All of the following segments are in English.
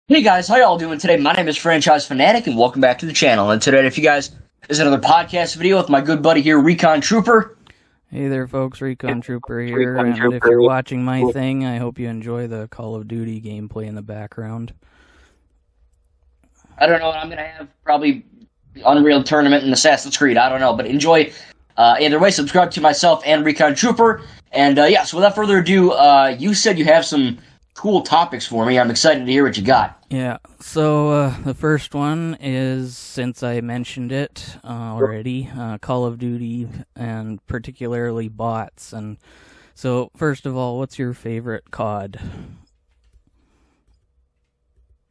Hey guys, how y'all doing today? My name is Franchise Fanatic, and welcome back to the channel. And today, if you guys, is another podcast video with my good buddy here, Recon Trooper. Hey there, folks. Recon Trooper here, and if you're watching my thing, I hope you enjoy the Call of Duty gameplay in the background. I don't know what I'm going to have, probably Unreal Tournament and Assassin's Creed, I don't know, but enjoy. Either way, subscribe to myself and Recon Trooper. And yeah, so without further ado, you said you have some cool topics for me. I'm excited to hear what you got. Yeah, so the first one is, since I mentioned it already, Call of Duty, and particularly bots. And so, first of all, what's your favorite COD?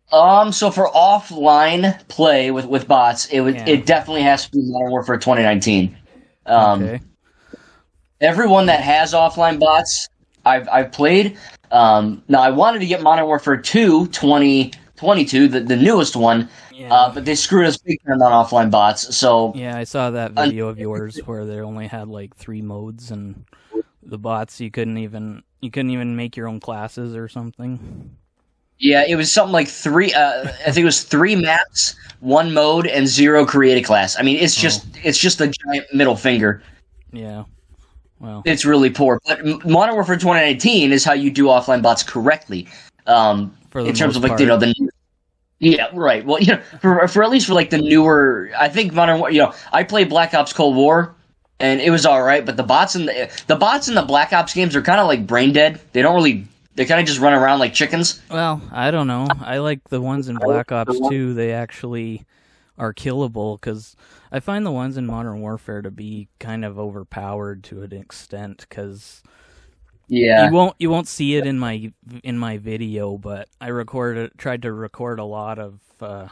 So for offline play with bots, it definitely has to be Modern Warfare 2019. Okay. Everyone that has offline bots, I've played. Now I wanted to get Modern Warfare 2 2022, the newest one, but they screwed us big time on offline bots. So yeah, I saw that video of yours where they only had like 3 modes, and the bots you couldn't even make your own classes or something. Yeah, it was something like 3. I think it was 3 maps, 1 mode, and 0 create a class. I mean, it's just a giant middle finger. Yeah. Well, it's really poor. But Modern Warfare 2019 is how you do offline bots correctly. In terms of like yeah, right. Well, for at least for like the newer, I think I played Black Ops Cold War, and it was all right. But the bots in the Black Ops games are kind of like brain dead. They kind of just run around like chickens. Well, I don't know. I like the ones in Black Ops 2. They actually are killable, because I find the ones in Modern Warfare to be kind of overpowered to an extent, because yeah, you won't see it in my video, but I tried to record a lot of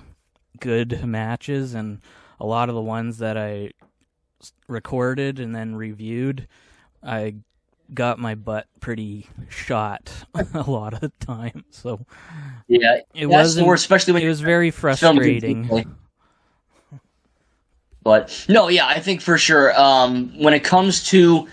good matches, and a lot of the ones that I recorded and then reviewed, I got my butt pretty shot a lot of the time. So yeah, it was very frustrating. But no, yeah, I think for sure. When it comes to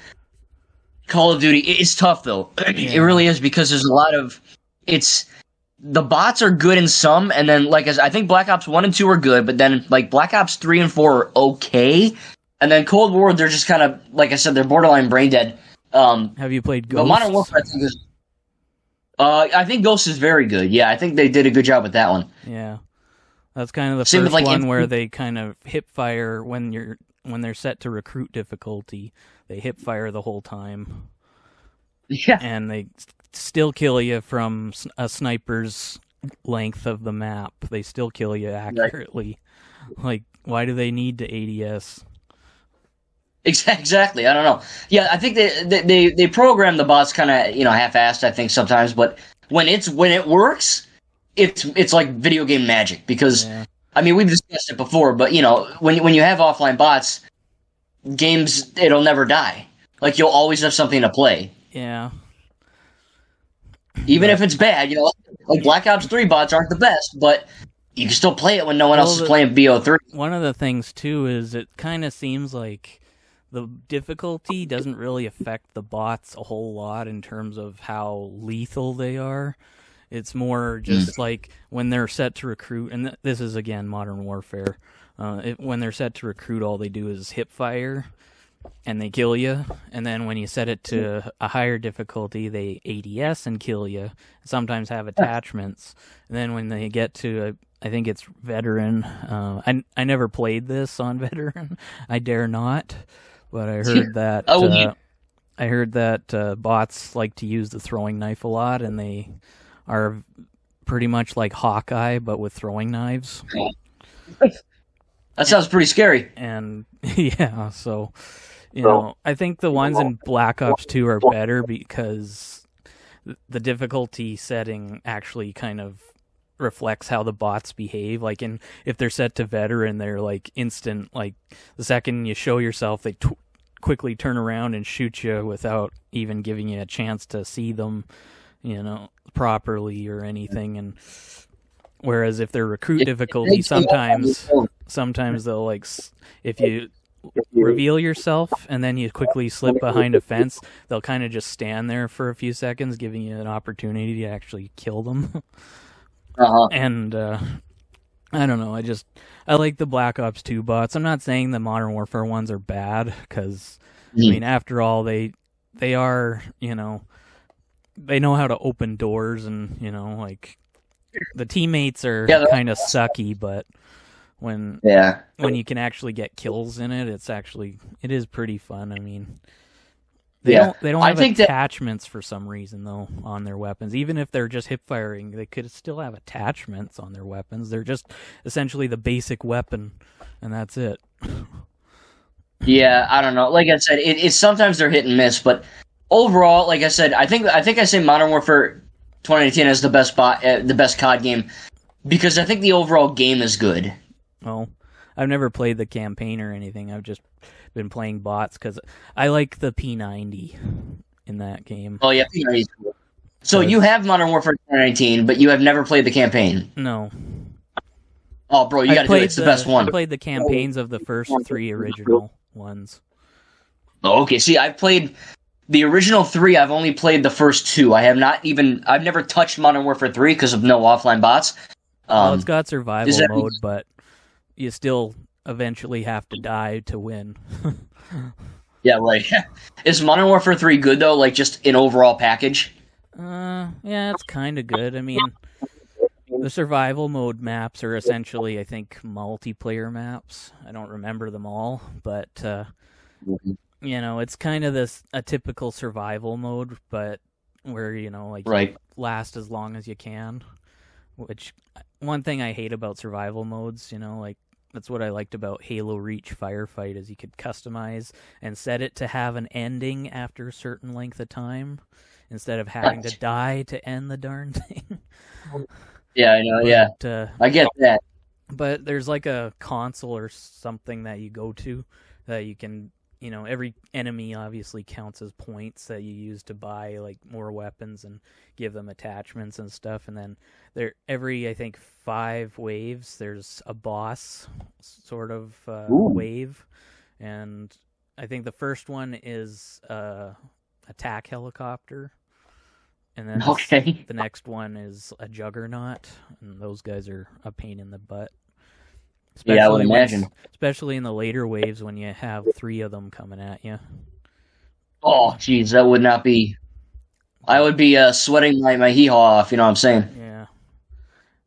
Call of Duty, it's tough though. Yeah. It really is, because there's a lot of the bots are good in some, and then I think Black Ops 1 and 2 are good, but then like Black Ops 3 and 4 are okay, and then Cold War, they're just kind of, like I said, they're borderline brain dead. Have you played Ghost? Modern Warfare, I think Ghost is very good. Yeah, I think they did a good job with that one. Yeah. That's kind of the first one where they kind of hip fire when they're set to recruit difficulty. They hip fire the whole time. Yeah. And they still kill you from a sniper's length of the map. They still kill you accurately. Right. Like, why do they need to ADS? Exactly. I don't know. Yeah, I think they program the bots kind of half-assed, I think, sometimes, but when it works, it's like video game magic, because I mean, we've discussed it before, but when you have offline bots, games, it'll never die. Like, you'll always have something to play. Yeah. Even if it's bad, like Black Ops 3 bots aren't the best, but you can still play it when no one else is playing BO3. One of the things too is it kind of seems like the difficulty doesn't really affect the bots a whole lot in terms of how lethal they are. It's more just like when they're set to recruit, and this is, again, Modern Warfare. When they're set to recruit, all they do is hip fire, and they kill you. And then when you set it to a higher difficulty, they ADS and kill you. Sometimes have attachments. And then when they get to, I think it's Veteran. I never played this on Veteran. I dare not. But I heard that bots like to use the throwing knife a lot, and they are pretty much like Hawkeye, but with throwing knives. That sounds pretty scary. And yeah, so I think the ones in Black Ops 2 are better, because the difficulty setting actually kind of reflects how the bots behave. Like, if they're set to Veteran, they're like instant, like the second you show yourself, they quickly turn around and shoot you without even giving you a chance to see them, properly or anything. And whereas if they're recruit difficulty, sometimes they'll, like, if you reveal yourself and then you quickly slip behind a fence, they'll kind of just stand there for a few seconds, giving you an opportunity to actually kill them. And I don't know. I like the Black Ops 2 bots. I'm not saying the Modern Warfare ones are bad because I mean, after all, they are, you know, they know how to open doors, and you know, like the teammates are kind of sucky, but when you can actually get kills in it, it is pretty fun. I mean, they don't have attachments for some reason though on their weapons. Even if they're just hip firing, they could still have attachments on their weapons. They're just essentially the basic weapon, and that's it. Yeah, I don't know. Like I said, it's sometimes they're hit and miss, but overall, like I said, I think I say Modern Warfare 2018 is the best COD game because I think the overall game is good. Well, I've never played the campaign or anything. I've just been playing bots because I like the P90 in that game. Oh yeah, P90 is cool. So you have Modern Warfare 2019, but you have never played the campaign. No. Oh, bro, you got to do it. It's the best one. I played the campaigns of the first 3 original ones. Oh, okay. See, I've played the original 3. I've only played the first 2. I've never touched Modern Warfare 3 because of no offline bots. Well, it's got survival mode, but you still eventually have to die to win. Yeah, right. Is Modern Warfare 3 good though? Like just an overall package? Yeah, it's kind of good. I mean, the survival mode maps are essentially, I think, multiplayer maps. I don't remember them all, but you know, it's kind of a typical survival mode, but where, you know, like you last as long as you can. Which one thing I hate about survival modes, you know, like that's what I liked about Halo Reach Firefight is you could customize and set it to have an ending after a certain length of time instead of having to die to end the darn thing. Yeah, I know. But, I get that. But there's like a console or something that you go to that you can, you know, every enemy obviously counts as points that you use to buy like more weapons and give them attachments and stuff. And then every, I think, 5 waves, there's a boss sort of wave. And I think the first one is attack helicopter. And then the next one is a juggernaut, and those guys are a pain in the butt. Especially I would imagine. Especially in the later waves when you have 3 of them coming at you. Oh, jeez, that would not be... I would be sweating my hee-haw off, you know what I'm saying? Yeah.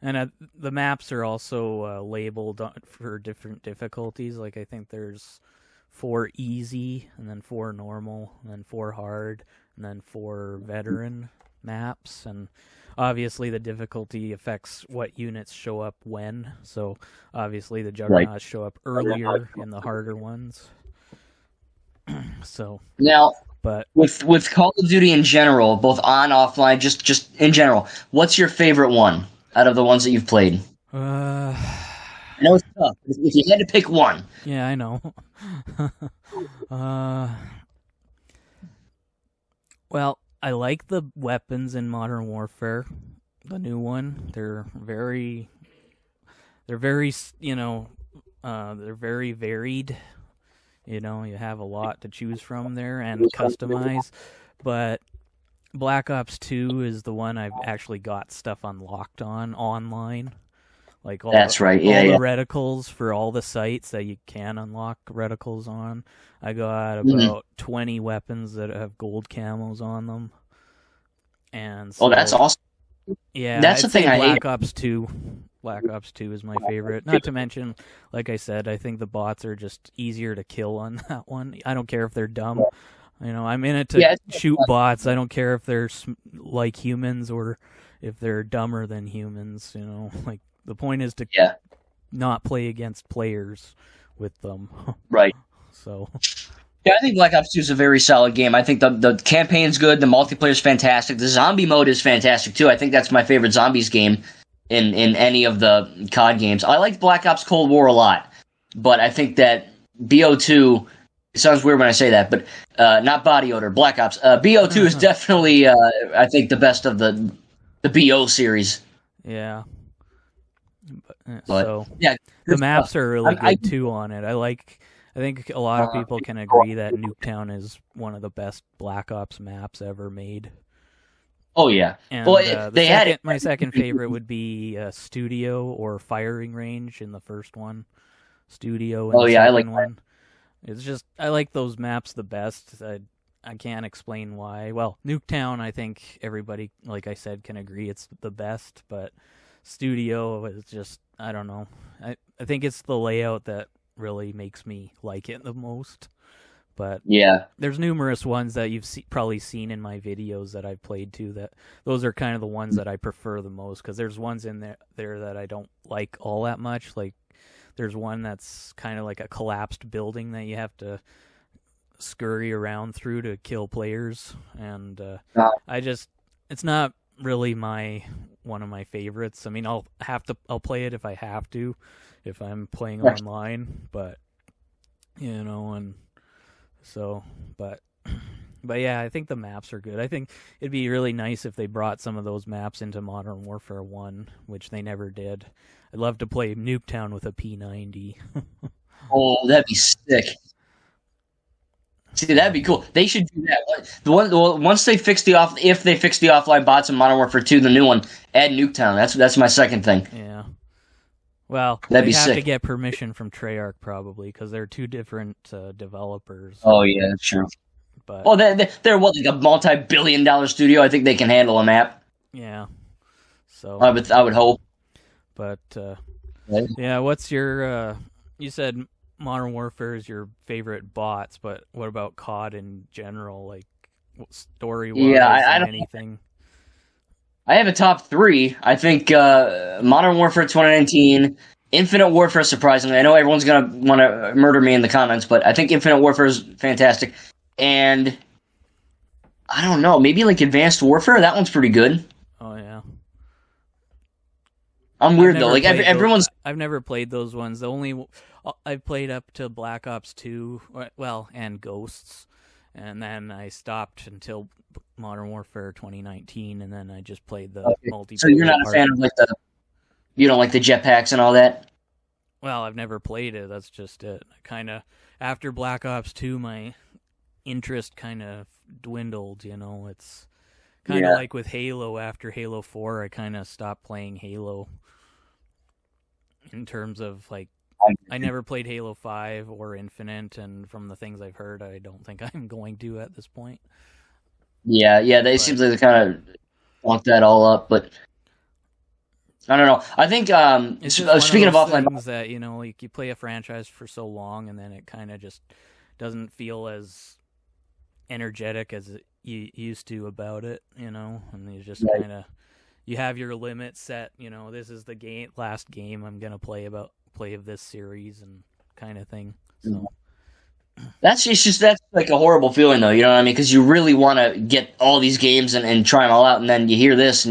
And the maps are also labeled for different difficulties. Like, I think there's 4 easy, and then 4 normal, and then 4 hard, and then 4 veteran maps. And obviously the difficulty affects what units show up when. So obviously the juggernauts show up earlier in the harder ones. So now, but with Call of Duty in general, both on, offline, just in general, what's your favorite one out of the ones that you've played? I know it's tough. If you had to pick one. Yeah, I know. Well, I like the weapons in Modern Warfare, the new one. They're very, you know, they're very varied. You know, you have a lot to choose from there and customize. But Black Ops 2 is the one I've actually got stuff unlocked on online. Like all the reticles for all the sites that you can unlock reticles on. I got about 20 weapons that have gold camos on them. And so, that's awesome. Yeah, that's the thing I hate. Black Ops 2 is my favorite. Not to mention, like I said, I think the bots are just easier to kill on that one. I don't care if they're dumb. You know, I'm in it to shoot bots. I don't care if they're like humans or if they're dumber than humans. You know, like the point is to not play against players with them. Right. So. Yeah, I think Black Ops 2 is a very solid game. I think the campaign's good, the multiplayer's fantastic, the zombie mode is fantastic too. I think that's my favorite zombies game in any of the COD games. I liked Black Ops Cold War a lot, but I think that BO2, it sounds weird when I say that, but not body odor, Black Ops. BO2 is definitely, I think, the best of the BO series. Yeah. But so, the maps are really good too on it. I think a lot of people can agree that Nuketown is one of the best Black Ops maps ever made. Oh yeah. And well, they had it. My second favorite would be Studio or Firing Range in the first one. Studio in the second one. It's just, I like those maps the best. I can't explain why. Well, Nuketown, I think everybody, like I said, can agree it's the best, but Studio is just, I don't know. I think it's the layout that really makes me like it the most. But yeah, there's numerous ones that you've probably seen in my videos that I've played too. That those are kind of the ones that I prefer the most, because there's ones in there that I don't like all that much. Like there's one that's kind of like a collapsed building that you have to scurry around through to kill players, and it's not really one of my favorites. I mean, I'll play it if I have to, if I'm playing online, but and so, but yeah, I think the maps are good. I think it'd be really nice if they brought some of those maps into Modern Warfare 1, which they never did. I'd love to play Nuketown with a P90. Oh, that'd be sick. See, that'd be cool. They should do that. Once they fix if they fix the offline bots in Modern Warfare 2, the new one, add Nuketown. That's my second thing. Yeah. Well, that'd be have sick. To get permission from Treyarch probably, because they're two different developers. Oh yeah, that's true. But they're what, like a multi-billion-dollar studio. I think they can handle a map. Yeah. So I would hope. But yeah, what's your? You said Modern Warfare is your favorite bots, but what about COD in general? Like story-wise, I don't anything. I have a top 3. I think Modern Warfare 2019, Infinite Warfare, surprisingly. I know everyone's going to want to murder me in the comments, but I think Infinite Warfare is fantastic. And I don't know, maybe like Advanced Warfare? That one's pretty good. Oh, yeah. I'm weird, though. Like everyone's... I've never played those ones. The only... I've played up to Black Ops 2, and Ghosts. And then I stopped until Modern Warfare 2019, and then I just played the multiplayer. So you're not a fan of you don't like the jetpacks and all that? Well, I've never played it. That's just it. After Black Ops 2, my interest kind of dwindled. It's kind of like with Halo. After Halo 4, I kind of stopped playing Halo. In terms of I never played Halo 5 or Infinite, and from the things I've heard, I don't think I'm going to at this point. Yeah, they seem like they kind of want that all up, but I don't know. I think speaking of offline things that you play a franchise for so long, and then it kind of just doesn't feel as energetic as you used to about it, and you just kind of you have your limit set. This is the last game I'm gonna play of this series and kind of thing. So that's like a horrible feeling, though. You know what I mean? Because you really want to get all these games and try them all out, and then you hear this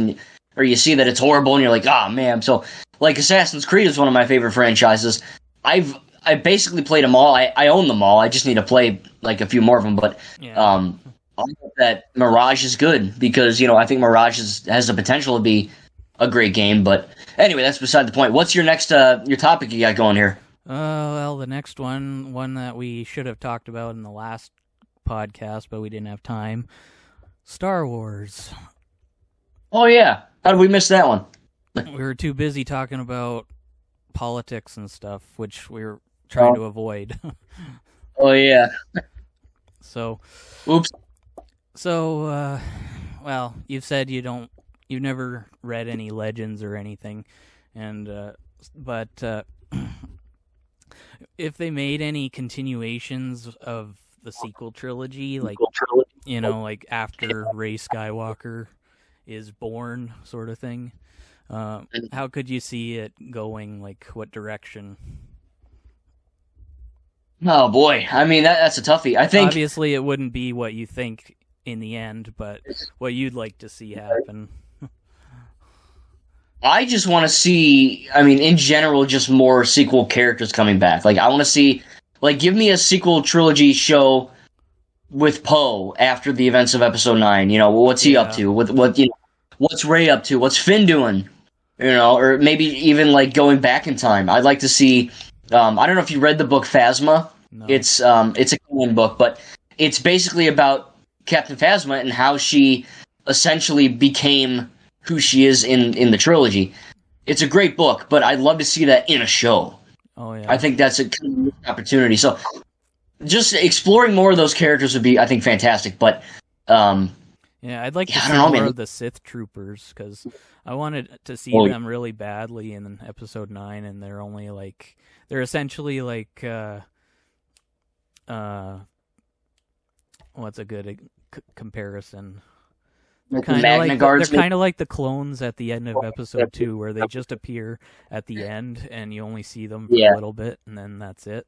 or you see that it's horrible, and you're like, oh man. So like Assassin's Creed is one of my favorite franchises. I basically played them all. I own them all. I just need to play like a few more of them. But I hope that Mirage is good, because I think Mirage has the potential to be a great game. But anyway, that's beside the point. What's your next your topic you got going here? Well, the next one that we should have talked about in the last podcast, but we didn't have time. Star Wars. Oh yeah, how did we miss that one? We were too busy talking about politics and stuff, which we were trying to avoid. Oh yeah. So, oops. So, well, you've said you've never read any Legends or anything, and but if they made any continuations of the sequel trilogy, like after Rey Skywalker is born, sort of thing, how could you see it going? Like, what direction? Oh boy, I mean that's a toughie. I think obviously it wouldn't be what you think in the end, but what you'd like to see happen. I just want to see, in general, just more sequel characters coming back. Like, I want to see, give me a sequel trilogy show with Poe after the events of Episode 9. What's he up to? What's Rey up to? What's Finn doing? Or maybe even, going back in time. I'd like to see, I don't know if you read the book Phasma. No. It's a common book, but it's basically about Captain Phasma and how she essentially became who she is in the trilogy. It's a great book, but I'd love to see that in a show. Oh yeah, I think that's a opportunity. So just exploring more of those characters would be, I think, fantastic. But yeah, I'd like to see more of the Sith troopers, because I wanted to see them really badly in episode 9, and they're only like, they're essentially like what's a good comparison? They're kind of like the clones at the end of episode 2, where they just appear at the end and you only see them for a little bit, and then that's it.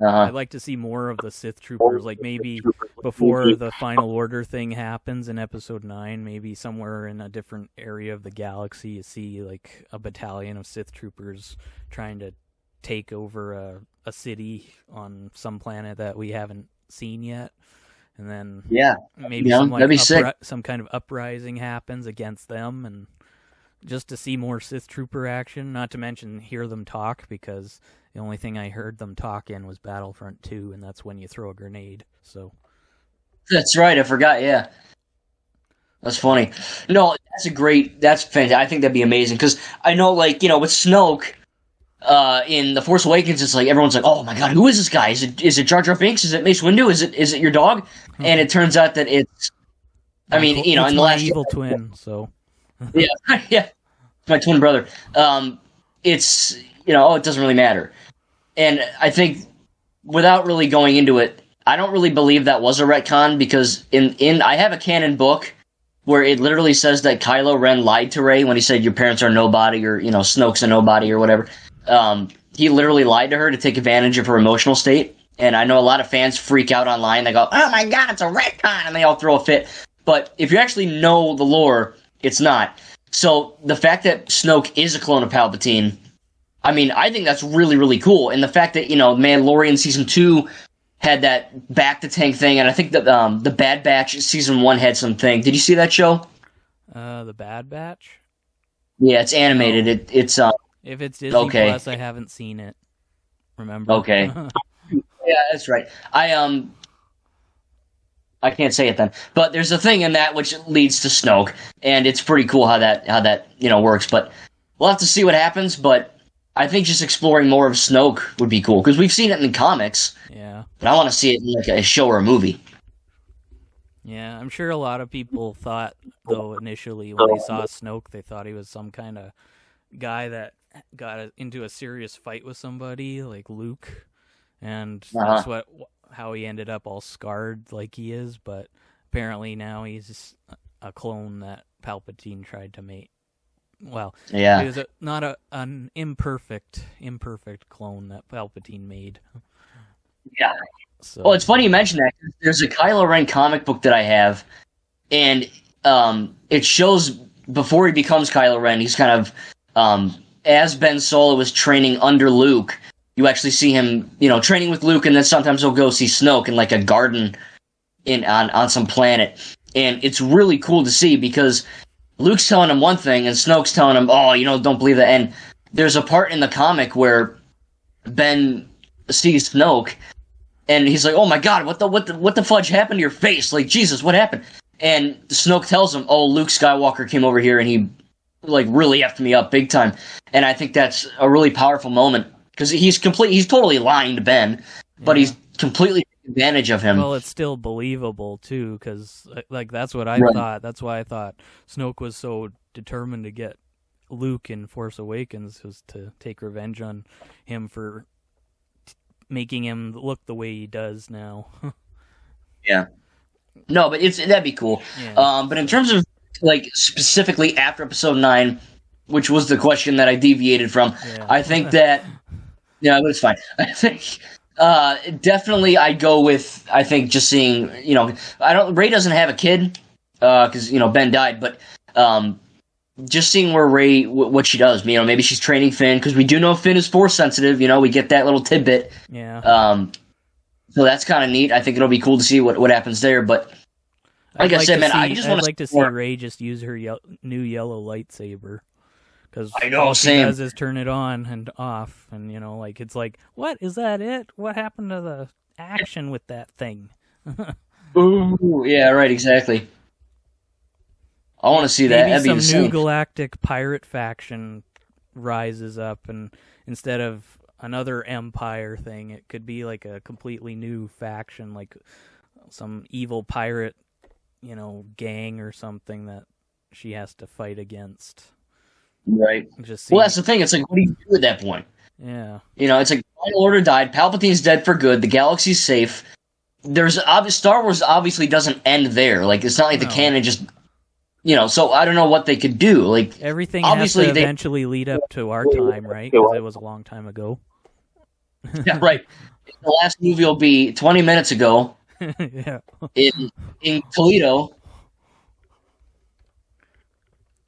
I'd like to see more of the Sith troopers, like maybe before the Final Order thing happens in episode 9, maybe somewhere in a different area of the galaxy, you see like a battalion of Sith troopers trying to take over a city on some planet that we haven't seen yet. And then maybe some kind of uprising happens against them, and just to see more Sith Trooper action, not to mention hear them talk, because the only thing I heard them talk in was Battlefront 2, and that's when you throw a grenade. So that's right, I forgot, yeah. That's funny. No, that's fantastic. I think that'd be amazing, because I know, like, you know, with Snoke, in The Force Awakens, it's like everyone's like, "Oh my god, who is this guy? Is it Jar Jar Binks? Is it Mace Windu? Is it your dog?" And it turns out that it's, I mean, you know, in the last evil twin. So yeah, my twin brother. It's, you know, it doesn't really matter. And I think, without really going into it, I don't really believe that was a retcon, because in I have a canon book where it literally says that Kylo Ren lied to Rey when he said your parents are nobody, or, you know, Snoke's a nobody or whatever. He literally lied to her to take advantage of her emotional state. And I know a lot of fans freak out online. They go, "Oh my god, it's a retcon," and they all throw a fit. But if you actually know the lore, it's not. So the fact that Snoke is a clone of Palpatine, I mean, I think that's really, really cool. And the fact that, you know, Mandalorian Season 2 had that back-to-tank thing, and I think that the Bad Batch Season 1 had something. Did you see that show? The Bad Batch? Yeah, it's animated. No. It's if it's Disney Plus, I haven't seen it. Remember? Okay. Yeah, that's right. I can't say it then. But there's a thing in that which leads to Snoke, and it's pretty cool how that, you know, works. But we'll have to see what happens, but I think just exploring more of Snoke would be cool, because we've seen it in the comics. Yeah. But I want to see it in like a show or a movie. Yeah, I'm sure a lot of people thought, though, initially when they saw Snoke, they thought he was some kind of guy that got into a serious fight with somebody like Luke, and that's how he ended up all scarred like he is. But apparently now he's a clone that Palpatine tried to make. Well, yeah, it was not an imperfect clone that Palpatine made. Yeah. So. Well, it's funny you mention that. There's a Kylo Ren comic book that I have, and it shows before he becomes Kylo Ren, he's kind of, as Ben Solo was training under Luke, you actually see him, you know, training with Luke, and then sometimes he'll go see Snoke in like a garden on some planet. And it's really cool to see, because Luke's telling him one thing, and Snoke's telling him, "Oh, you know, don't believe that." And there's a part in the comic where Ben sees Snoke, and he's like, "Oh my god, what the fudge happened to your face? Like, Jesus, what happened?" And Snoke tells him, "Oh, Luke Skywalker came over here and he, like, really effed me up big time." And I think that's a really powerful moment, because he's totally lying to Ben, but he's completely taking advantage of him. Well, it's still believable too, because like that's what I thought. That's why I thought Snoke was so determined to get Luke in Force Awakens, was to take revenge on him for making him look the way he does now. Yeah. No, but that'd be cool. Yeah. But in terms of, like, specifically after Episode 9, which was the question that I deviated from, I think that, yeah, but it's fine. I think definitely I'd go with, I think, just seeing, you know, Rey doesn't have a kid, because, you know, Ben died, but just seeing where Rey, what she does, you know, maybe she's training Finn, because we do know Finn is Force sensitive, you know, we get that little tidbit. Yeah. So that's kind of neat. I think it'll be cool to see what happens there, but like I said, man, I just want to like to see Rey just use her new yellow lightsaber. Because I know, all she does is turn it on and off, and, you know, like, it's like, what, is that it? What happened to the action with that thing? Ooh, yeah, right, exactly. I want to see that. That'd Maybe be some new insane. galactic pirate faction rises up, and instead of another empire thing, it could be like a completely new faction, like some evil pirate, gang or something that she has to fight against. Right. Well, that's the thing. It's like, what do you do at that point? Yeah. It's like Final Order died. Palpatine's dead for good. The galaxy's safe. Star Wars obviously doesn't end there. Like, it's not like the canon just, so I don't know what they could do. Like, everything obviously has to eventually lead up to our time, right? Because it was a long time ago. Yeah, right. The last movie will be 20 minutes ago. Yeah. In Toledo.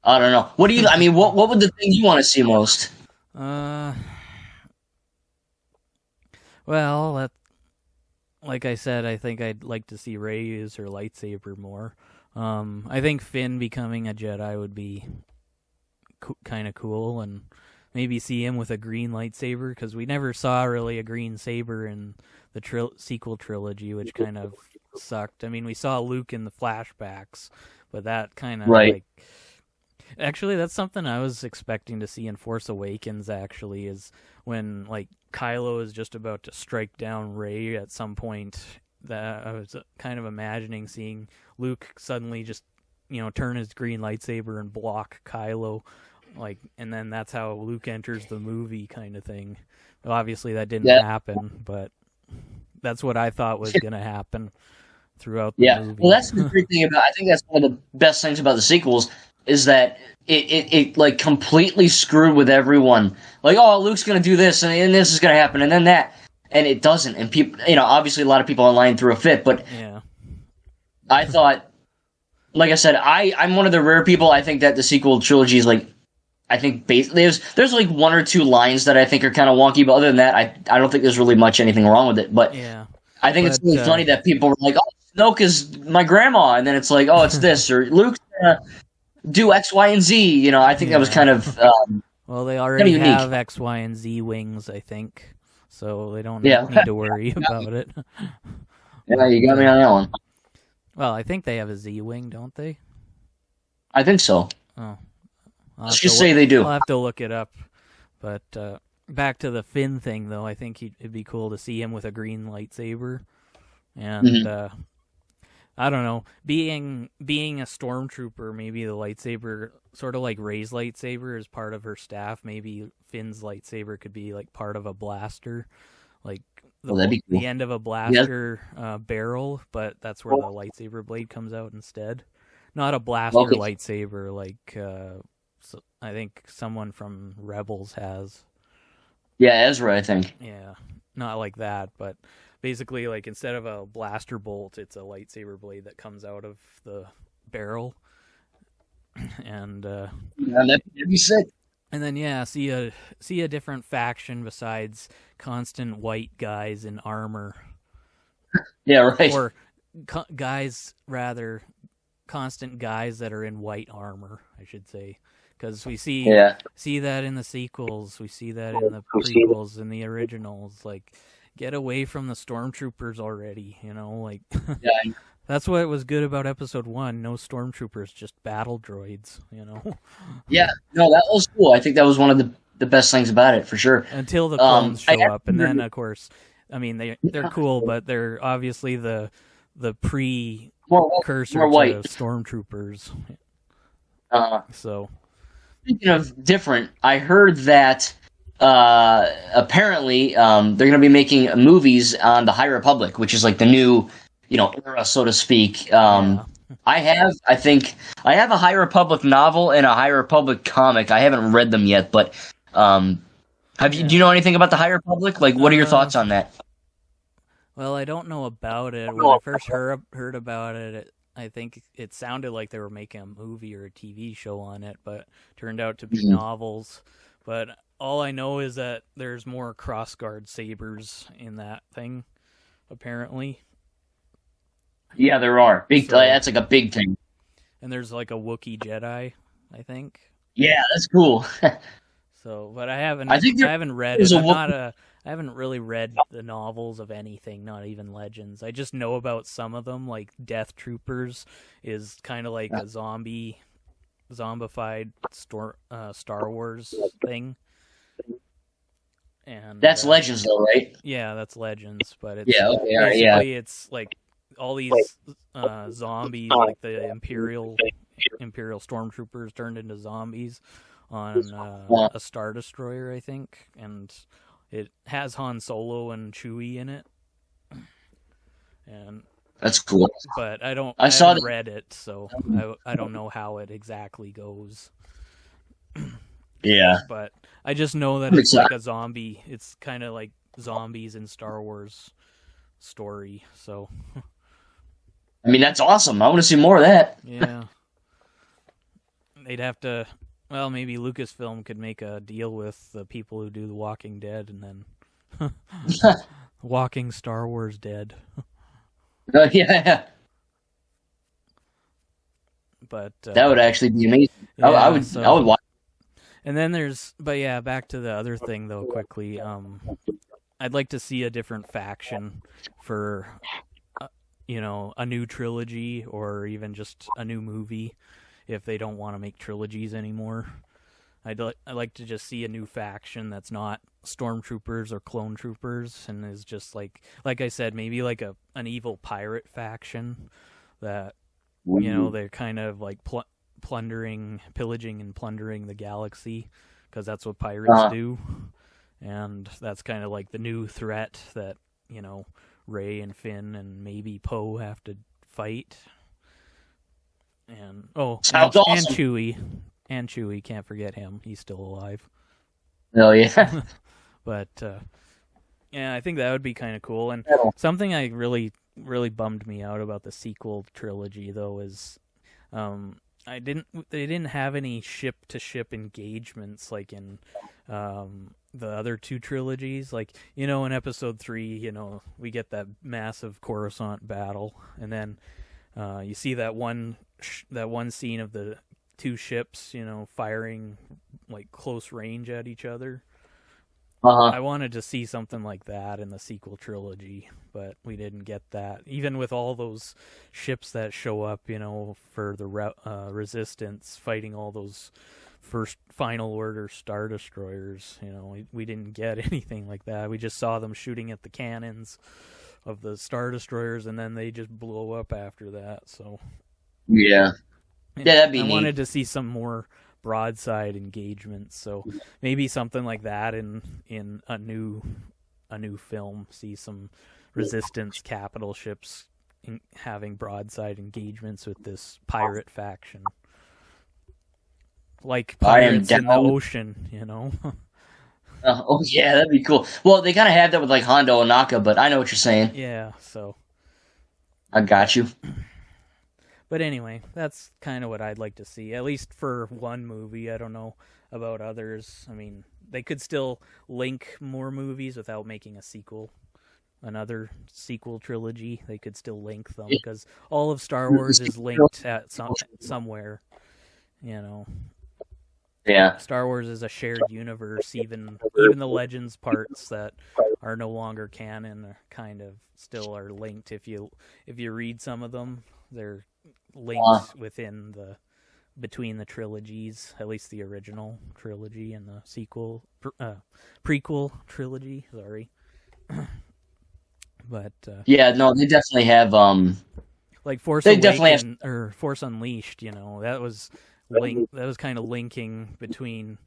I don't know. What would the thing you want to see most? Well, like I said, I think I'd like to see Rey use her lightsaber more. I think Finn becoming a Jedi would be kind of cool, and maybe see him with a green lightsaber, because we never saw really a green saber in the sequel trilogy, which kind of sucked. I mean, we saw Luke in the flashbacks, but that kind of Actually, that's something I was expecting to see in Force Awakens, actually, is when, like, Kylo is just about to strike down Rey at some point, that I was kind of imagining seeing Luke suddenly just, turn his green lightsaber and block Kylo, like, and then that's how Luke enters the movie kind of thing. Well, obviously that didn't happen, but that's what I thought was going to happen throughout the movie. Well, that's the great thing I think that's one of the best things about the sequels, is that it like completely screwed with everyone. Like, oh, Luke's going to do this, and this is going to happen, and then that, and it doesn't. And people, obviously a lot of people online threw a fit, but I thought, like I said, I'm one of the rare people. I think that the sequel trilogy is like, I think there's like one or two lines that I think are kind of wonky, but other than that, I don't think there's really much anything wrong with it. But I think it's really funny that people were like, oh, Snoke is my grandma, and then it's like, oh, it's this, or Luke's gonna do X, Y, and Z. I think that was kind of well, they already have X, Y, and Z wings, I think, so they don't need to worry about it. Yeah, you got me on that one. Well, I think they have a Z wing, don't they? I think so. Oh, let's just say they do. I'll have to look it up. But back to the Finn thing, though, I think it'd be cool to see him with a green lightsaber, and I don't know, being a stormtrooper, maybe the lightsaber, sort of like Rey's lightsaber, is part of her staff. Maybe Finn's lightsaber could be like part of a blaster, like the end of a blaster barrel, but that's where the lightsaber blade comes out instead. Not a blaster lightsaber like I think someone from Rebels has. Yeah, Ezra, I think. Yeah, not like that, but basically, like, instead of a blaster bolt, it's a lightsaber blade that comes out of the barrel. And that'd be sick. And then see a different faction besides constant white guys in armor. Yeah, right. Or constant guys that are in white armor, I should say. Because we see that in the sequels, we see that in the prequels, in the originals. Like, get away from the stormtroopers already, like. That's what was good about Episode 1. No stormtroopers, just battle droids, Yeah, no, that was cool. I think that was one of the best things about it, for sure. Until the clones show up, and then, of course, I mean, they're cool, but they're obviously the precursor to stormtroopers. So, speaking of different, I heard that apparently they're going to be making movies on the High Republic, which is like the new, era, so to speak. I have a High Republic novel and a High Republic comic. I haven't read them yet, but do you know anything about the High Republic? Like, what are your thoughts on that? Well, I don't know about it. When I first heard about it, I think it sounded like they were making a movie or a TV show on it, but it turned out to be novels. But all I know is that there's more crossguard sabers in that thing, apparently. Yeah, there are. That's like a big thing. And there's like a Wookiee Jedi, I think. Yeah, that's cool. So, but I haven't read it. I haven't really read the novels of anything, not even Legends. I just know about some of them, like Death Troopers is kind of like a zombie zombified Star Wars thing. And that's Legends, though, right? Yeah, that's Legends, but it's it's like all these zombies, like the Imperial stormtroopers turned into zombies on a Star Destroyer, I think, and it has Han Solo and Chewie in it. And that's cool. But I haven't read it, so I don't know how it exactly goes. Yeah. But I just know that it's like a zombie. It's kind of like zombies in Star Wars story. So. I mean, that's awesome. I want to see more of that. Yeah. They'd have to. Well, maybe Lucasfilm could make a deal with the people who do The Walking Dead, and then Walking Star Wars Dead. Yeah. But that would actually be amazing. Yeah, I would watch. And then back to the other thing though. Quickly, I'd like to see a different faction for, a new trilogy or even just a new movie, if they don't want to make trilogies anymore. I'd like to just see a new faction that's not stormtroopers or clone troopers, and is just like I said, maybe like an evil pirate faction that, they're kind of like pillaging and plundering the galaxy, because that's what pirates do, and that's kind of like the new threat that Rey and Finn and maybe Poe have to fight. And sounds awesome. And Chewie, can't forget him. He's still alive. Oh yeah. But I think that would be kind of cool. And something I really bummed me out about the sequel trilogy though is they didn't have any ship-to-ship engagements like in the other two trilogies. Like, in Episode 3, we get that massive Coruscant battle, and then you see that one scene of the two ships, firing like close range at each other. I wanted to see something like that in the sequel trilogy, but we didn't get that. Even with all those ships that show up, for the Resistance, fighting all those first Final Order Star Destroyers, we didn't get anything like that. We just saw them shooting at the cannons of the Star Destroyers, and then they just blow up after that. So yeah, that'd be neat. I wanted to see some more broadside engagements, so maybe something like that in a new film. See some Resistance capital ships having broadside engagements with this pirate faction, like pirates in the ocean. Oh yeah, that'd be cool. Well, they kind of have that with like Hondo and Naka, but I know what you're saying. Yeah, so I got you. But anyway, that's kind of what I'd like to see, at least for one movie. I don't know about others. I mean, they could still link more movies without making a sequel, another sequel trilogy. They could still link them, because all of Star Wars is linked at somewhere, Yeah. Star Wars is a shared universe. Even the Legends parts that are no longer canon are kind of still are linked. If you read some of them, they're linked between the trilogies, at least the original trilogy and the prequel trilogy. Sorry, but yeah, no, they definitely have like Force Awakens or Force Unleashed. That was kind of linking between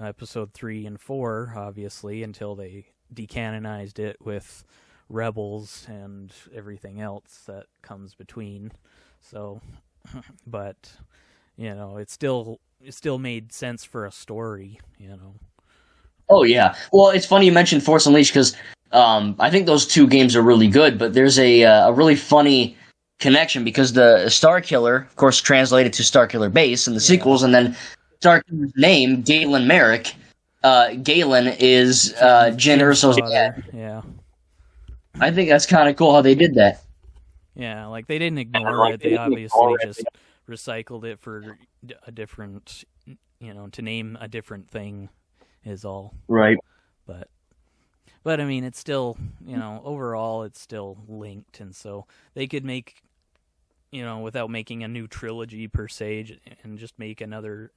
Episode 3 and 4, obviously, until they decanonized it with Rebels and everything else that comes between. So, but it still made sense for a story. Oh yeah. Well, it's funny you mentioned Force Unleashed, because I think those two games are really good, but there's a really funny connection, because the Star Killer, of course, translated to Star Killer Base in the sequels, and then Star Killer's name, Galen Merrick. Galen is Jyn Erso's dad. Yeah. I think that's kind of cool how they did that. Yeah, like they didn't ignore it. They obviously just recycled it for a different, to name a different thing is all. Right. But I mean, it's still, overall, it's still linked, and so they could make, without making a new trilogy per se, and just make another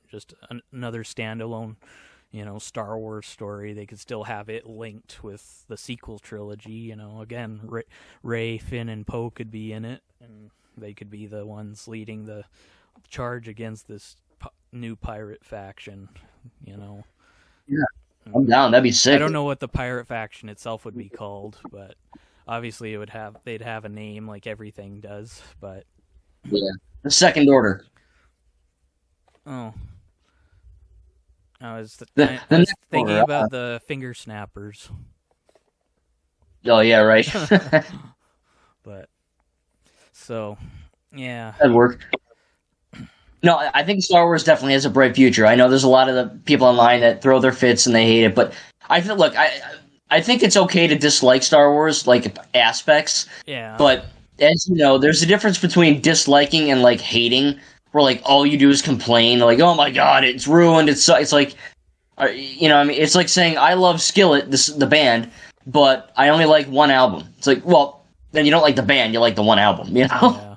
standalone, Star Wars story. They could still have it linked with the sequel trilogy. Again, Rey, Finn, and Poe could be in it, and they could be the ones leading the charge against this new pirate faction. Yeah, I'm down. That'd be sick. I don't know what the pirate faction itself would be called, but obviously they'd have a name like everything does. But yeah, the Second Order. Oh. I was thinking about the finger snappers. Oh, yeah, right. But, so, yeah. That'd work. No, I think Star Wars definitely has a bright future. I know there's a lot of the people online that throw their fits and they hate it, but I think it's okay to dislike Star Wars, like, aspects. Yeah. But, as you know, there's a difference between disliking and, like, hating, where, like, all you do is complain, like, oh my god, it's ruined, it's like, it's like saying, I love Skillet, the band, but I only like one album. It's like, well, then you don't like the band, you like the one album, Yeah.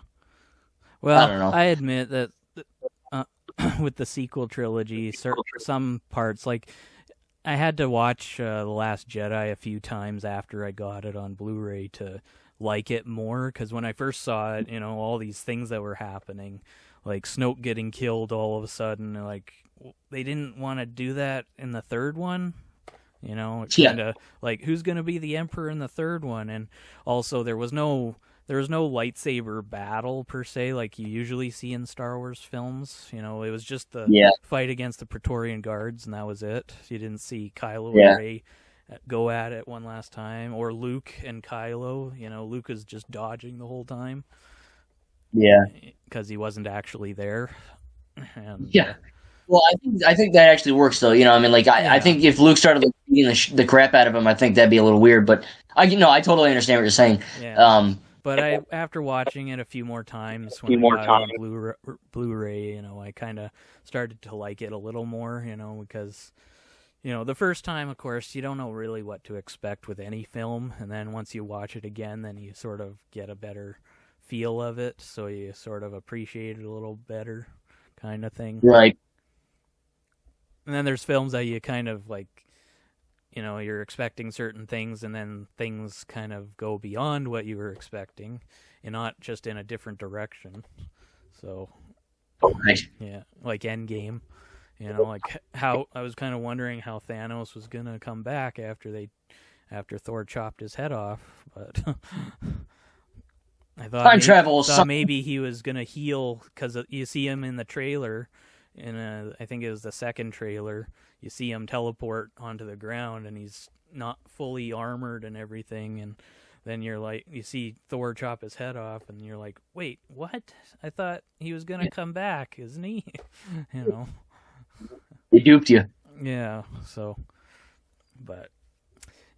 Well, I don't know. I admit that with the sequel trilogy, some parts, like, I had to watch The Last Jedi a few times after I got it on Blu-ray to like it more, because when I first saw it, all these things that were happening, like Snoke getting killed all of a sudden, like, they didn't want to do that in the third one. Kind of like, who's going to be the Emperor in the third one? And also, there was no lightsaber battle per se like you usually see in Star Wars films. It was just the fight against the Praetorian Guards, and that was it. You didn't see Kylo and Rey go at it one last time, or Luke and Kylo. Luke is just dodging the whole time. Yeah, because he wasn't actually there. And, well, I think that actually works though. I think if Luke started like, beating the crap out of him, I think that'd be a little weird. But I totally understand what you're saying. Yeah. But after watching it a few more times when I got it on Blu-ray, I kind of started to like it a little more. Because the first time, of course, you don't know really what to expect with any film, and then once you watch it again, then you sort of get a better feel of it, so you sort of appreciate it a little better, kind of thing. Right. And then there's films that you kind of like, you're expecting certain things, and then things kind of go beyond what you were expecting, and not just in a different direction. So, yeah, like Endgame. Like how I was kind of wondering how Thanos was gonna come back after Thor chopped his head off, but. I thought maybe he was going to heal, because you see him in the trailer, I think it was the second trailer, you see him teleport onto the ground, and he's not fully armored and everything, and then you're like, you see Thor chop his head off, and you're like, wait, what? I thought he was going to come back, isn't he? They duped you. Yeah, so, but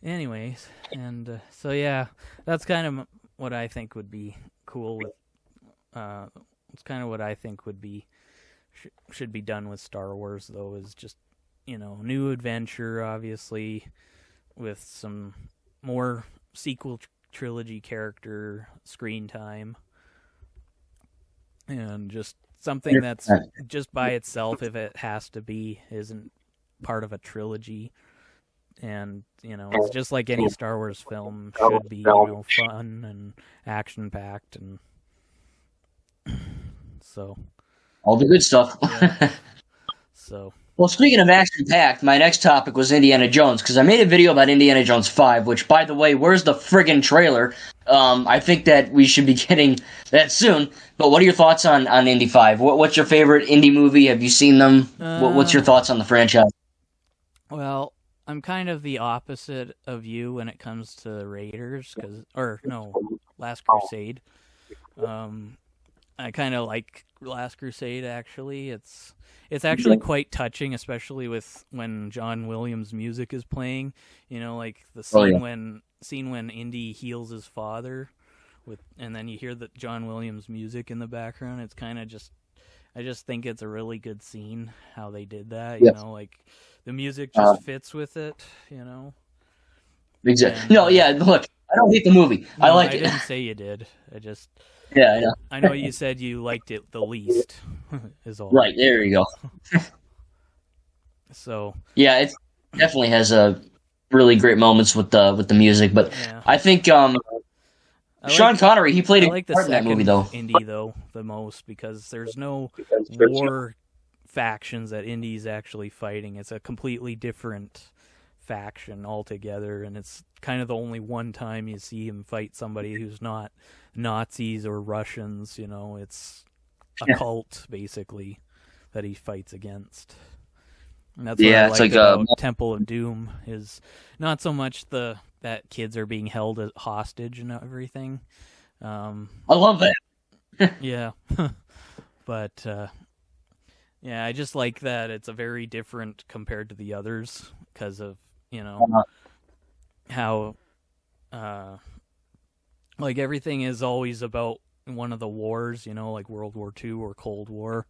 anyways, and so yeah, that's kind of what I think would be cool with, it's kind of what I think would be, should be done with Star Wars, though, is just, new adventure, obviously, with some more sequel trilogy character screen time, and just something that's just by itself, if it has to be, isn't part of a trilogy. And, it's just like any Star Wars film should be, fun and action-packed, and so... all the good stuff. Yeah. So... Well, speaking of action-packed, my next topic was Indiana Jones, because I made a video about Indiana Jones 5, which, by the way, where's the friggin' trailer? I think that we should be getting that soon, but what are your thoughts on Indy 5? What's your favorite Indy movie? Have you seen them? What's your thoughts on the franchise? Well... I'm kind of the opposite of you when it comes to Raiders, Last Crusade. I kind of like Last Crusade, actually. It's actually quite touching, especially with when John Williams' music is playing. Like the scene when Indy heals his father, and then you hear the John Williams' music in the background. It's kind of just, I just think it's a really good scene how they did that. Like. The music just fits with it, Exactly. Look, I don't hate the movie. No, I like it. I it. didn't say you did. I just... Yeah, I know. I know you said you liked it the least. Is all. Right, there you go. So yeah, it definitely has a really great moments with the music, but yeah. I think Sean Connery, he played a part in that movie though. Indy though the most because there's no war factions that Indy's actually fighting. It's a completely different faction altogether, and it's kind of the only one time you see him fight somebody who's not Nazis or Russians. You know, it's a cult basically that he fights against. And that's what I like about Temple of Doom is not so much that kids are being held as hostage and everything. I love that. Yeah, but yeah, I just like that it's a very different compared to the others because of how like everything is always about one of the wars, like World War II or Cold War.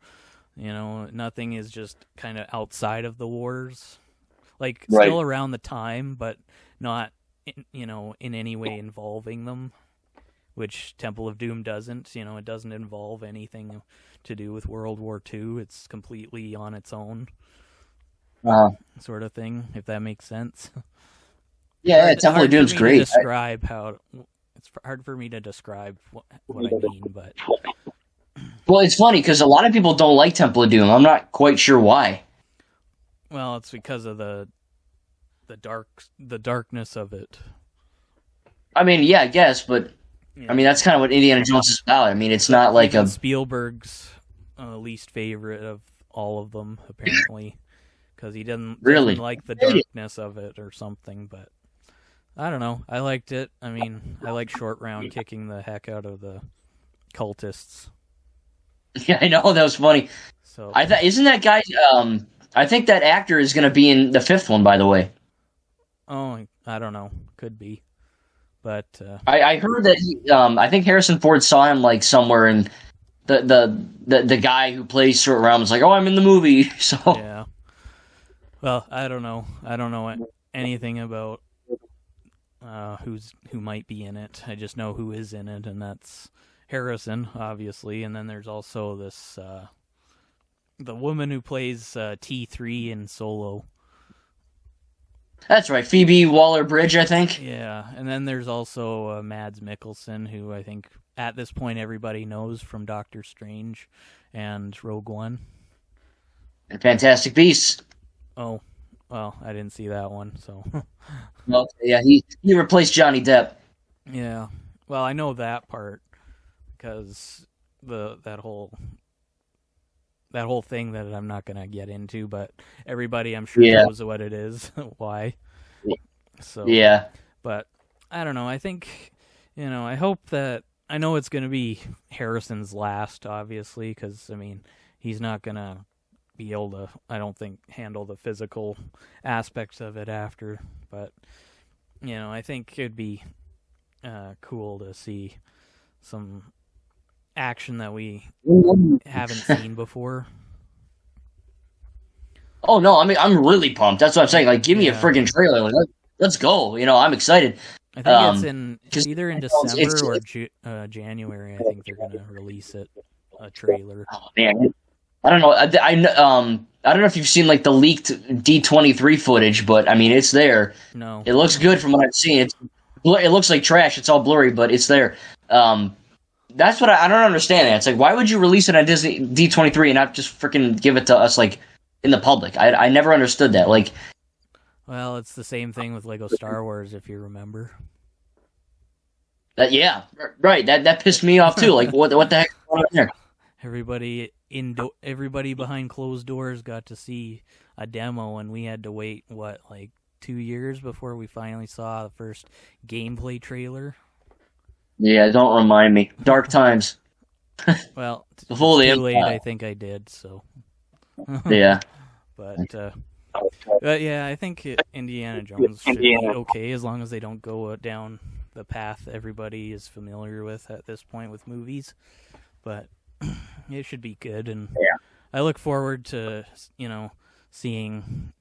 Nothing is just kind of outside of the wars. Like, still around the time, but not, in any way involving them, which Temple of Doom doesn't. It doesn't involve anything to do with World War II. It's completely on its own sort of thing, if that makes sense. Yeah, Temple of Doom's great. It's hard for me to describe what I mean, but... Well, it's funny because a lot of people don't like Temple of Doom. I'm not quite sure why. Well, it's because of the darkness of it. I mean, yeah, I guess, but I mean that's kind of what Indiana Jones is about. I mean, it's not like Spielberg's least favorite of all of them, apparently, because he doesn't like the darkness of it or something. But I don't know. I liked it. I mean, I like Short Round kicking the heck out of the cultists. Yeah, I know, that was funny. So isn't that guy? I think that actor is going to be in the fifth one. By the way. Oh, I don't know. Could be, but I heard that I think Harrison Ford saw him like somewhere, and the guy who plays Short Round was like, "Oh, I'm in the movie." So yeah. Well, I don't know. I don't know anything about who might be in it. I just know who is in it, and that's Harrison, obviously, and then there's also this the woman who plays T3 in Solo. That's right, Phoebe Waller-Bridge, I think. Yeah, and then there's also Mads Mikkelsen, who I think at this point everybody knows from Doctor Strange and Rogue One. And Fantastic Beasts. Oh, well, I didn't see that one, so. Well, yeah, he replaced Johnny Depp. Yeah, well, I know that part. Because that whole thing that I'm not gonna get into, but everybody I'm sure knows what it is, why. So yeah, but I don't know. I think I hope that I know it's gonna be Harrison's last, obviously, because I mean he's not gonna be able to, I don't think, handle the physical aspects of it after. But I think it'd be cool to see some action that we haven't seen before. Oh no, I mean I'm really pumped. That's what I'm saying. Like, give me a friggin' trailer. Like, let's go. I'm excited. I think it's either in December or January. I think they're gonna release a trailer. Oh man, I don't know. I don't know if you've seen like the leaked D23 footage, but I mean it's there. No, it looks good from what I've seen. It looks like trash. It's all blurry, but it's there. That's what I don't understand. It's like, why would you release it on Disney D23 and not just freaking give it to us like in the public? I never understood that. Like, well, it's the same thing with Lego Star Wars, if you remember. Yeah, right. That pissed me off too. Like, what the heck is going on there? Everybody behind closed doors got to see a demo, and we had to wait 2 years before we finally saw the first gameplay trailer. Yeah, don't remind me. Dark times. Well, before the too late. I think I did. So. Yeah. But yeah, I think Indiana Jones should be okay as long as they don't go down the path everybody is familiar with at this point with movies. But it should be good, and I look forward to seeing.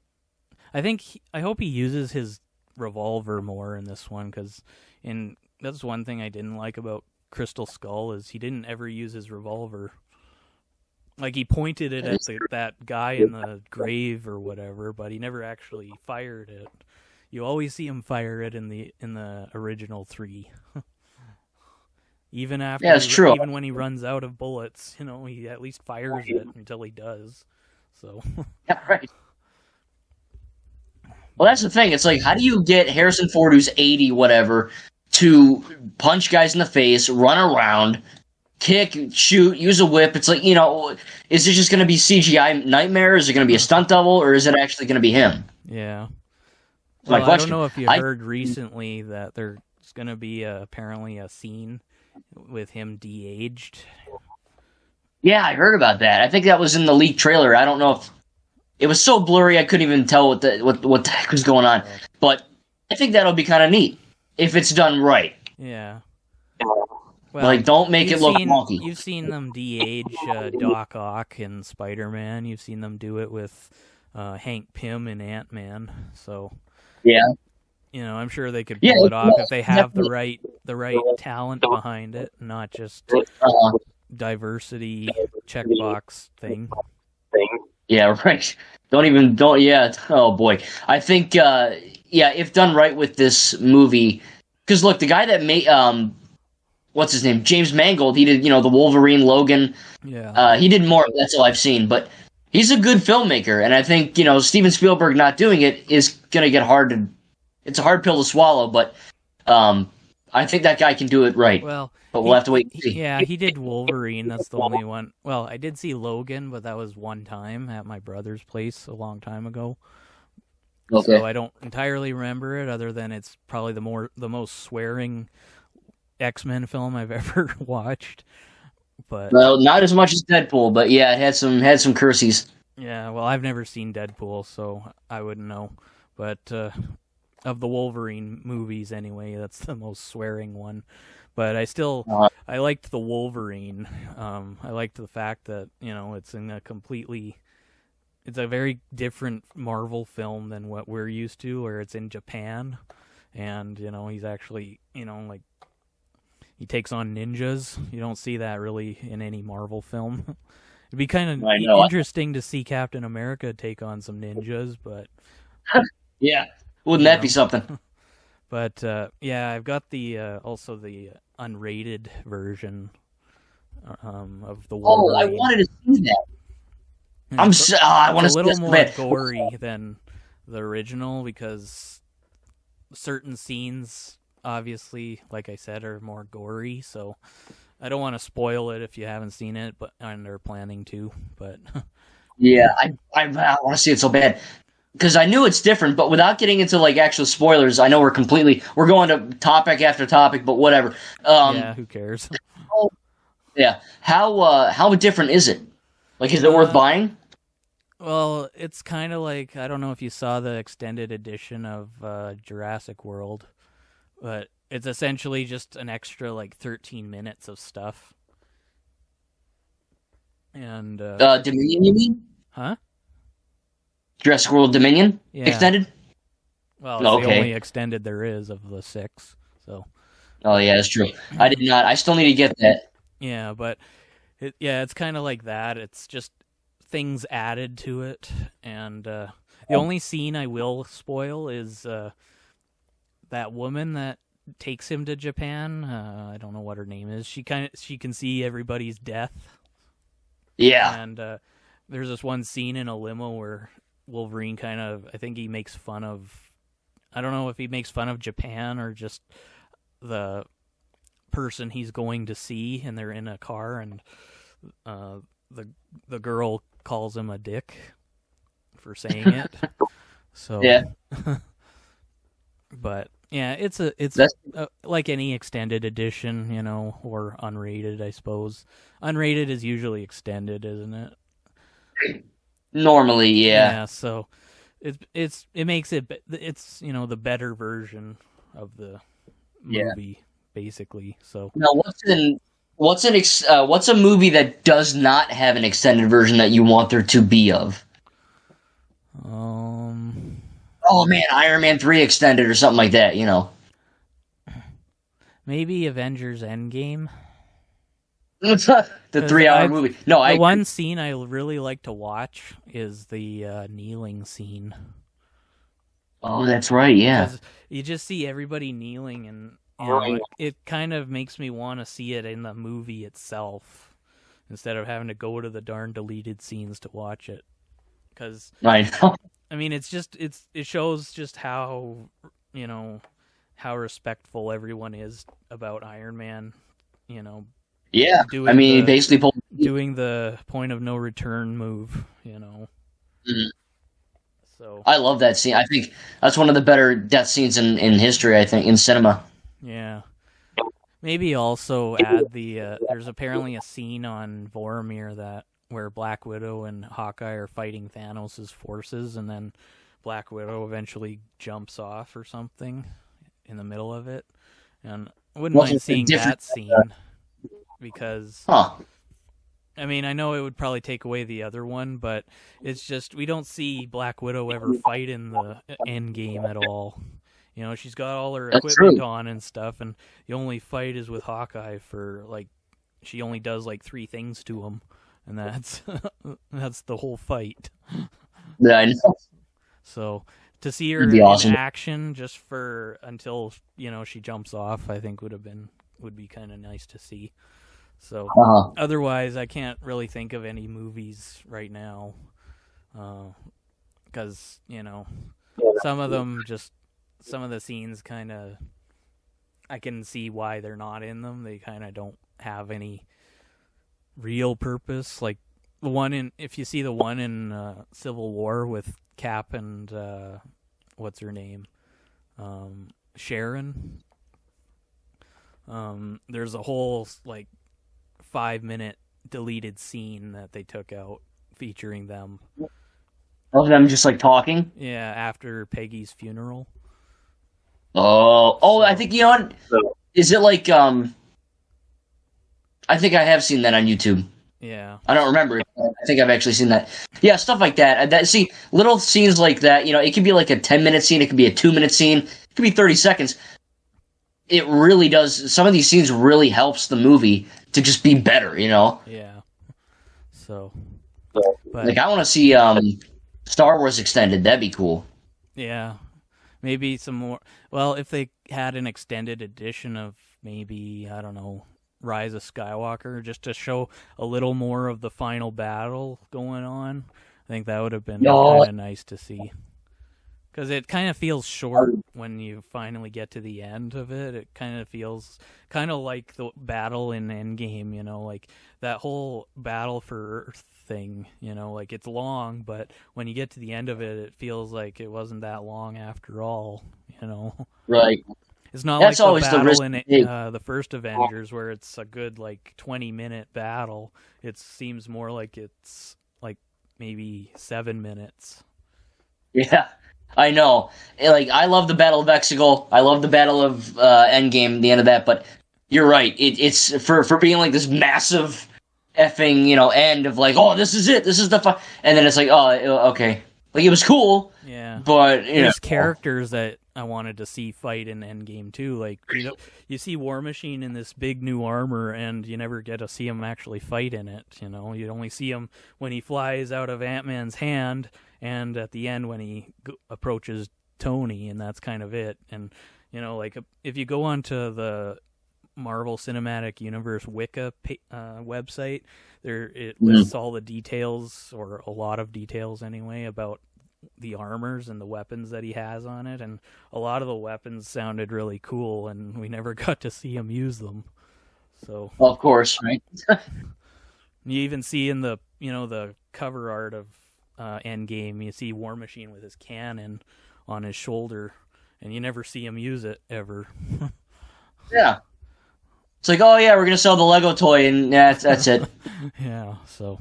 I hope he uses his revolver more in this one, because that's one thing I didn't like about Crystal Skull is he didn't ever use his revolver. Like, he pointed it at that guy in the grave or whatever, but he never actually fired it. You always see him fire it in the original 3. Even after, true. Even when he runs out of bullets, he at least fires it until he does. So. Yeah, right. Well, that's the thing. It's like, how do you get Harrison Ford, who's 80, whatever, to punch guys in the face, run around, kick, shoot, use a whip? It's like, is it just going to be CGI nightmare? Is it going to be a stunt double, or is it actually going to be him? Yeah. Well, I don't know if you heard recently that there's going to be apparently a scene with him de-aged. Yeah, I heard about that. I think that was in the leaked trailer. I don't know if it was so blurry I couldn't even tell what the heck was going on. But I think that'll be kind of neat if it's done right. Yeah. Well, don't make it look wonky. You've seen them de-age Doc Ock in Spider-Man. You've seen them do it with Hank Pym in Ant-Man. So yeah. I'm sure they could pull it off if they have the right talent behind it, not just diversity checkbox thing. Yeah, right. Yeah. Oh boy. I think, if done right with this movie, because look, the guy that made, what's his name? James Mangold, he did, the Wolverine, Logan. Yeah. He did more, that's all I've seen, but he's a good filmmaker, and I think, Steven Spielberg not doing it is going to get it's a hard pill to swallow, but I think that guy can do it right. Well, but we'll have to wait and see. Yeah, he did Wolverine. That's the only one. Well, I did see Logan, but that was one time at my brother's place a long time ago. Okay. So I don't entirely remember it, other than it's probably the most swearing X-Men film I've ever watched. But well, not as much as Deadpool, but yeah, it had some curses. Yeah, well, I've never seen Deadpool, so I wouldn't know. But of the Wolverine movies, anyway, that's the most swearing one. But I liked the Wolverine. I liked the fact that it's in it's a very different Marvel film than what we're used to, where it's in Japan, and he's actually he takes on ninjas. You don't see that really in any Marvel film. It'd be kind of interesting to see Captain America take on some ninjas, but yeah, wouldn't that be something? But I've got the also the unrated version of the Wolverine. Oh, I wanted to see that. I want to see it. It's a little more gory than the original because certain scenes, obviously, like I said, are more gory. So I don't want to spoil it if you haven't seen it, and are planning to. But yeah, I want to see it so bad. Because I knew it's different, but without getting into actual spoilers, I know we're going to topic after topic, but whatever. Yeah, who cares? Yeah, how different is it? Is it worth buying? Well, it's kind of like, I don't know if you saw the extended edition of Jurassic World, but it's essentially just an extra 13 minutes of stuff. And Dominion, you mean? Huh? Jurassic World Dominion extended? Well, it's the only extended there is of the 6. So. Oh yeah, that's true. I did not. I still need to get that. Yeah, but it's kind of like that. It's just things added to it, and the only scene I will spoil is that woman that takes him to Japan. I don't know what her name is. She can see everybody's death. Yeah, and there's this one scene in a limo where Wolverine I think he makes fun of, I don't know if he makes fun of Japan or just the person he's going to see, and they're in a car, and the girl calls him a dick for saying it. So yeah. But yeah, it's like any extended edition, or unrated, I suppose. Unrated is usually extended, isn't it? Normally, yeah. Yeah, so it makes it, it's the better version of the movie, basically. So now, what's a movie that does not have an extended version that you want there to be of? Oh man, Iron Man 3 extended or something like that. Maybe Avengers Endgame. The 3-hour movie. No, the one scene I really like to watch is the kneeling scene. Oh, that's right, yeah. Because you just see everybody kneeling, and it kind of makes me want to see it in the movie itself instead of having to go to the darn deleted scenes to watch it. Because I know. I mean, it shows just how how respectful everyone is about Iron Man. Yeah, I mean, basically doing the point of no return move. Mm-hmm. So I love that scene. I think that's one of the better death scenes in history. I think in cinema. Yeah. Maybe also add there's apparently a scene on Vormir where Black Widow and Hawkeye are fighting Thanos' forces, and then Black Widow eventually jumps off or something in the middle of it. And I wouldn't mind seeing that scene because I mean, I know it would probably take away the other one, but it's just we don't see Black Widow ever fight in the end game at all. She's got all her equipment on and stuff, and the only fight is with Hawkeye for, she only does, 3 things to him, and that's the whole fight. Yeah, I know. So, to see her in action just until, she jumps off, I think would be kind of nice to see. So, otherwise, I can't really think of any movies right now, because, some of the scenes kind of, I can see why they're not in them. They kind of don't have any real purpose. Like if you see the one in Civil War with Cap and what's her name, Sharon. There's a whole 5-minute deleted scene that they took out featuring them. Of them just talking? Yeah, after Peggy's funeral. Oh, I think, is it I think I have seen that on YouTube. Yeah. I don't remember it. I think I've actually seen that. Yeah, stuff like that. See, little scenes like that, it could be a 10-minute scene, it could be a 2-minute scene, it could be 30 seconds. It really does, some of these scenes really helps the movie to just be better, Yeah. So. But, I want to see Star Wars Extended, that'd be cool. Yeah. Maybe some more. Well, if they had an extended edition of maybe, I don't know, Rise of Skywalker, just to show a little more of the final battle going on, I think that would have been kind of nice to see. Because it kind of feels short when you finally get to the end of it. It kind of feels kind of like the battle in Endgame, that whole battle for Earth thing, it's long, but when you get to the end of it, it feels like it wasn't that long after all, Right. It's not like the battle in the first Avengers where it's a good 20-minute battle. It seems more like it's maybe 7 minutes. Yeah. I know. I love the Battle of Exegol. I love the Battle of Endgame, the end of that, but you're right. It's for being this massive effing, end of this is it. This is the and then it's okay. It was cool. Yeah. But, there's characters that I wanted to see fight in Endgame too. You see War Machine in this big new armor, and you never get to see him actually fight in it. You only see him when he flies out of Ant-Man's hand, and at the end when he approaches Tony, and that's kind of it. And if you go onto the Marvel Cinematic Universe Wicca website, it lists all the details, or a lot of details anyway, about the armors and the weapons that he has on it, and a lot of the weapons sounded really cool, and we never got to see him use them. So, of course, right? You even see in the the cover art of Endgame, you see War Machine with his cannon on his shoulder, and you never see him use it ever. Yeah. It's oh yeah, we're gonna sell the Lego toy, and that's it. Yeah. So,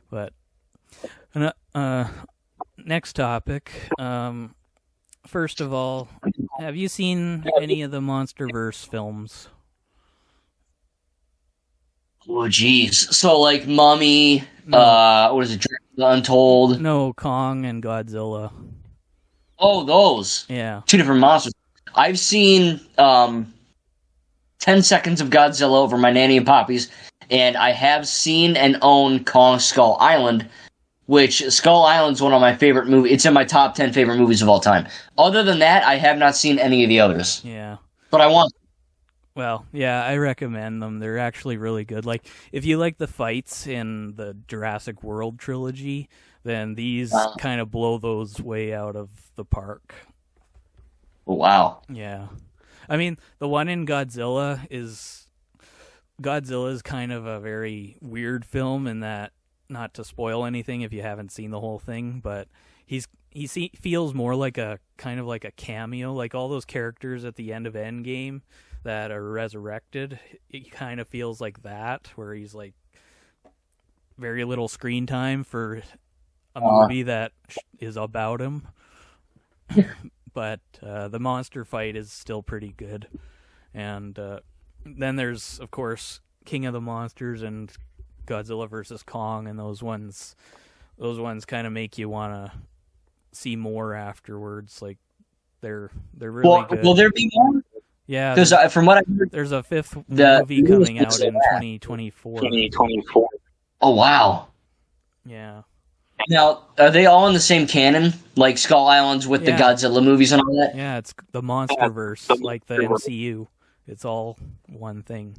but next topic. First of all, have you seen any of the MonsterVerse films? Oh jeez. So Mummy, what is it? Untold. No, Kong and Godzilla. Oh, those. Yeah. 2 different monsters. I've seen 10 seconds of Godzilla over my nanny and poppies, and I have seen and own Kong Skull Island, which Skull Island's one of my favorite movies. It's in my top 10 favorite movies of all time. Other than that, I have not seen any of the others. Yeah. But I want. Well, yeah, I recommend them. They're actually really good. Like, if you like the fights in the Jurassic World trilogy, then these kind of blow those way out of the park. Wow. Yeah. I mean, the one in Godzilla is kind of a very weird film in that, not to spoil anything if you haven't seen the whole thing, but he feels more like a kind of like a cameo, like all those characters at the end of Endgame that are resurrected. It kind of feels like that, where he's like very little screen time for a movie that is about him. But the monster fight is still pretty good. And then there's, of course, King of the Monsters and Godzilla versus Kong, and those ones kind of make you want to see more afterwards. Like, they're really good. Will there be more? Yeah, because from what I heard, there's a fifth movie coming out in 2024. Oh wow! Yeah. Now, are they all in the same canon, like Skull Island's with the Godzilla movies and all that? Yeah, it's the MonsterVerse, like the MCU. It's all one thing.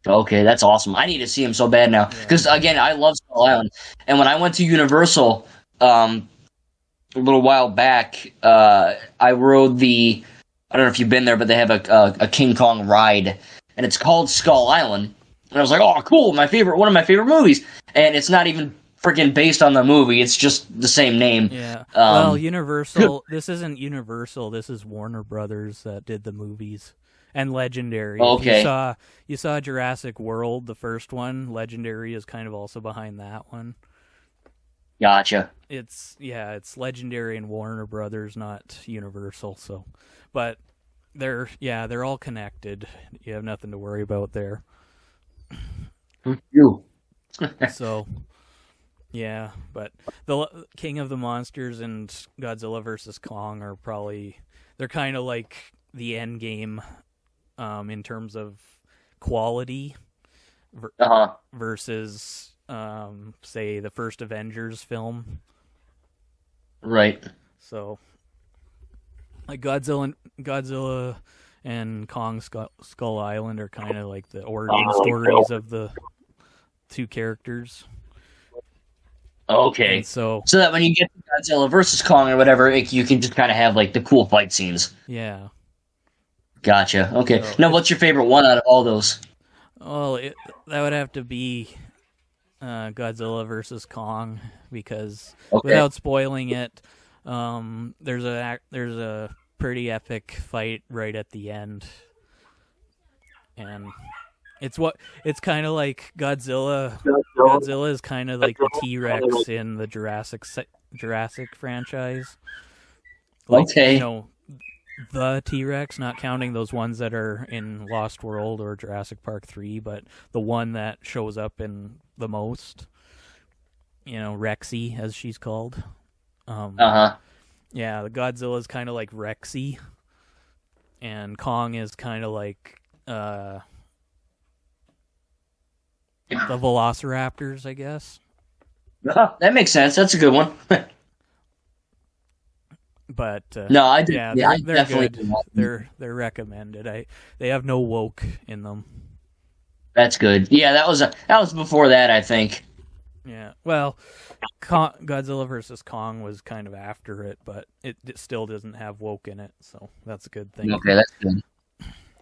Okay, that's awesome. I need to see him so bad now because again, I love Skull Island, and when I went to Universal a little while back, I rode the. I don't know if you've been there, but they have a King Kong ride, and it's called Skull Island. And I was like, "Oh, cool! One of my favorite movies." And it's not even freaking based on the movie; it's just the same name. Yeah. Well, Universal. This isn't Universal. This is Warner Brothers that did the movies, and Legendary. Okay. You saw Jurassic World, the first one. Legendary is kind of also behind that one. Gotcha. It's Legendary and Warner Brothers, not Universal. So, but they're all connected. You have nothing to worry about there. You. So, yeah, but the King of the Monsters and Godzilla versus Kong are they're kind of like the end game, in terms of quality, versus say the first Avengers film. Right. So, like Godzilla and Kong Skull Island are kind of like the origin stories of the two characters. Okay. And so that when you get to Godzilla versus Kong or whatever, you can just kind of have like the cool fight scenes. Yeah. Gotcha. Okay. So now, what's your favorite one out of all those? Well, that would have to be Godzilla versus Kong, because without spoiling it, there's a pretty epic fight right at the end, and it's kind of like Godzilla. Godzilla is kind of like the T-Rex in the Jurassic franchise. Like, you know, the T-Rex, not counting those ones that are in Lost World or Jurassic Park 3, but the one that shows up in the most, you know, Rexy, as she's called. Yeah, the Godzilla is kind of like Rexy, and Kong is kind of like the Velociraptors, I guess. That makes sense. That's a good one. But no, I do. Yeah, they're definitely good. They're recommended. They have no woke in them. That's good. Yeah, that was before that, I think. Yeah. Well, Godzilla versus Kong was kind of after it, but it still doesn't have woke in it, so that's a good thing. Okay, that's good.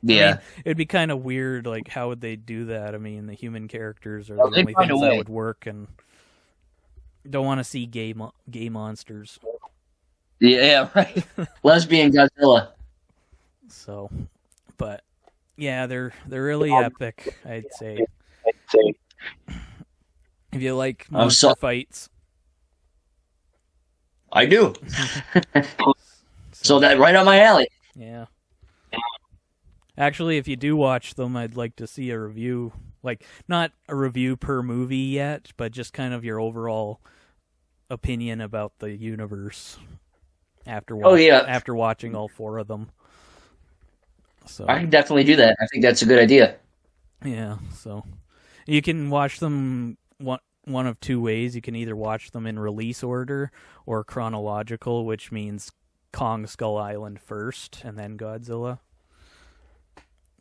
Yeah. I mean, it'd be kind of weird, like, how would they do that? I mean, the human characters are the only things that would work, and don't want to see gay monsters. Yeah, right. Lesbian Godzilla. So, but yeah, they're really epic, I'd say. If you like monster fights, I do. So that right on my alley. Yeah. Actually, if you do watch them, I'd like to see a review. Like, not a review per movie yet, but just kind of your overall opinion about the universe after watching all four of them. So I can definitely do that. I think that's a good idea. Yeah, so you can watch them one of two ways. You can either watch them in release order or chronological, which means Kong Skull Island first and then Godzilla.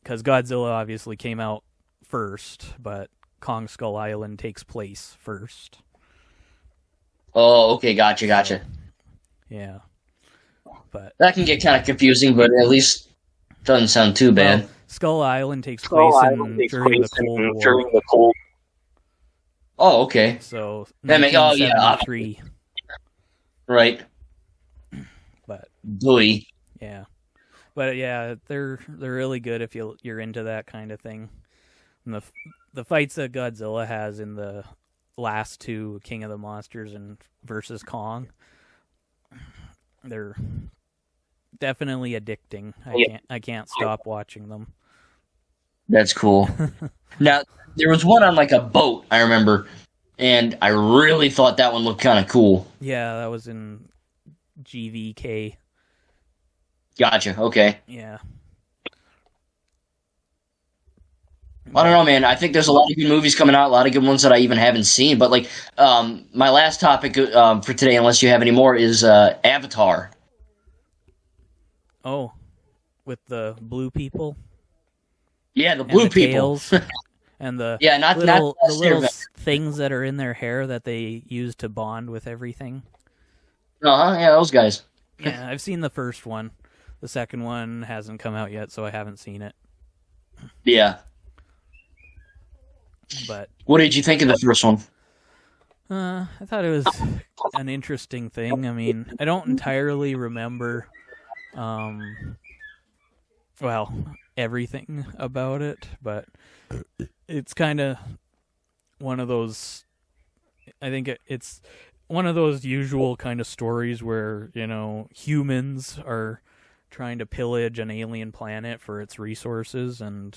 Because Godzilla obviously came out first, but Kong Skull Island takes place first. Oh, okay, gotcha. So, yeah. But that can get kind of confusing, but at least it doesn't sound too bad. Well, Skull Island takes place during the Cold War. Oh, okay. So 1973. Right. But Boy. Yeah. But yeah, they're really good if you're into that kind of thing. And the fights that Godzilla has in the last two, King of the Monsters and versus Kong, they're definitely addicting. I can't stop watching them. That's cool. Now, there was one on like a boat, I remember, and I really thought that one looked kind of cool. Yeah, that was in GVK. Gotcha, okay. Yeah. I don't know, man. I think there's a lot of good movies coming out, a lot of good ones that I even haven't seen. But like, my last topic for today, unless you have any more, is Avatar. Oh, with the blue people. Yeah, the blue people. Tails, and the not little things that are in their hair that they use to bond with everything. Yeah, those guys. Yeah, I've seen the first one. The second one hasn't come out yet, so I haven't seen it. Yeah. But what did you think of the first one? I thought it was an interesting thing. I mean, I don't entirely remember, everything about it, but it's kind of one of those. I think it's one of those usual kind of stories where, humans are trying to pillage an alien planet for its resources, and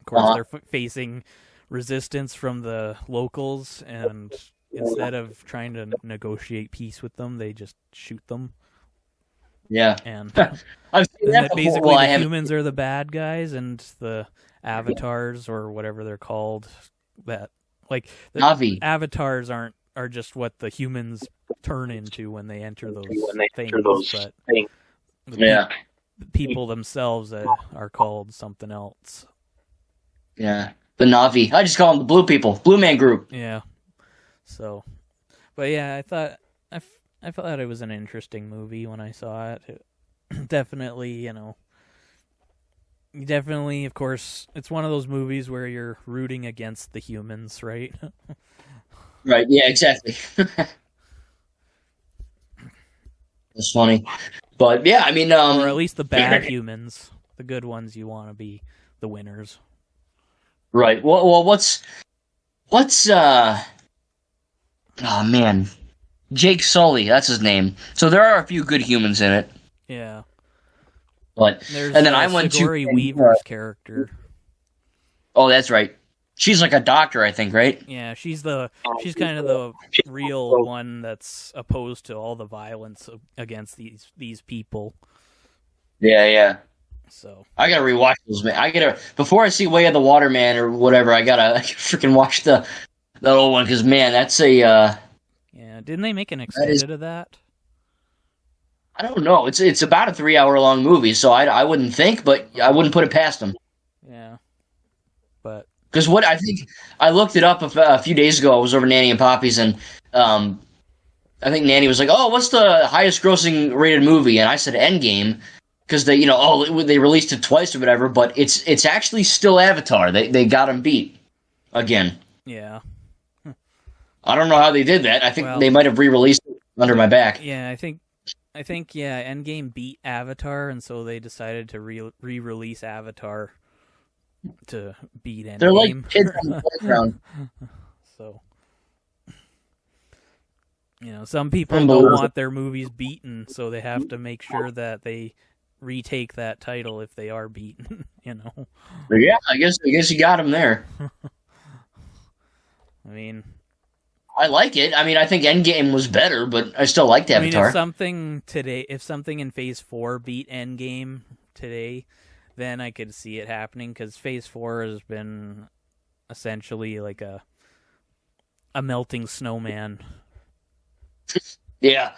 of course they're facing resistance from the locals, and instead of trying to negotiate peace with them, they just shoot them. Yeah. And, I've seen that before. Basically the humans are the bad guys, and the avatars, or whatever they're called, that the Navi. Avatars are just what the humans turn into when they enter those things. But the people themselves are called something else. Yeah. The Navi. I just call them the Blue People. Blue Man Group. Yeah. So, but yeah, I thought it was an interesting movie when I saw it. Definitely, of course, it's one of those movies where you're rooting against the humans, right? Right. Yeah. Exactly. That's funny, but yeah, I mean, or at least the bad humans. The good ones, you want to be the winners. Right. Well, what's oh man, Jake Sully, that's his name. So there are a few good humans in it. Yeah. But there's and then I went Sigourney Weaver's character. Oh, that's right. She's like a doctor, I think, right? Yeah, she's kind of the real one that's opposed to all the violence against these people. Yeah. So I gotta rewatch those, man. Before I see Way of the Water Man or whatever, I gotta freaking watch the old one, because man, that's a yeah. Didn't they make an extended of that? I don't know. It's about a 3-hour long movie, so I wouldn't think, but I wouldn't put it past them. Yeah, but because what I think, I looked it up a few days ago. I was over Nanny and Poppy's, and I think Nanny was like, "Oh, what's the highest grossing rated movie?" And I said Endgame. Because they, they released it twice or whatever, but it's actually still Avatar. They got him beat again. Yeah. I don't know how they did that. I think they might have re-released it under my back. Yeah, I think Endgame beat Avatar, and so they decided to re-release Avatar to beat Endgame. They're like kids on the playground. So, some people don't want their movies beaten, so they have to make sure that they retake that title if they are beaten. Yeah, I guess you got him there. I mean, I like it. I mean, I think Endgame was better, but I still liked Avatar. If something in Phase 4 beat Endgame today, then I could see it happening, because Phase 4 has been essentially like a melting snowman. Yeah.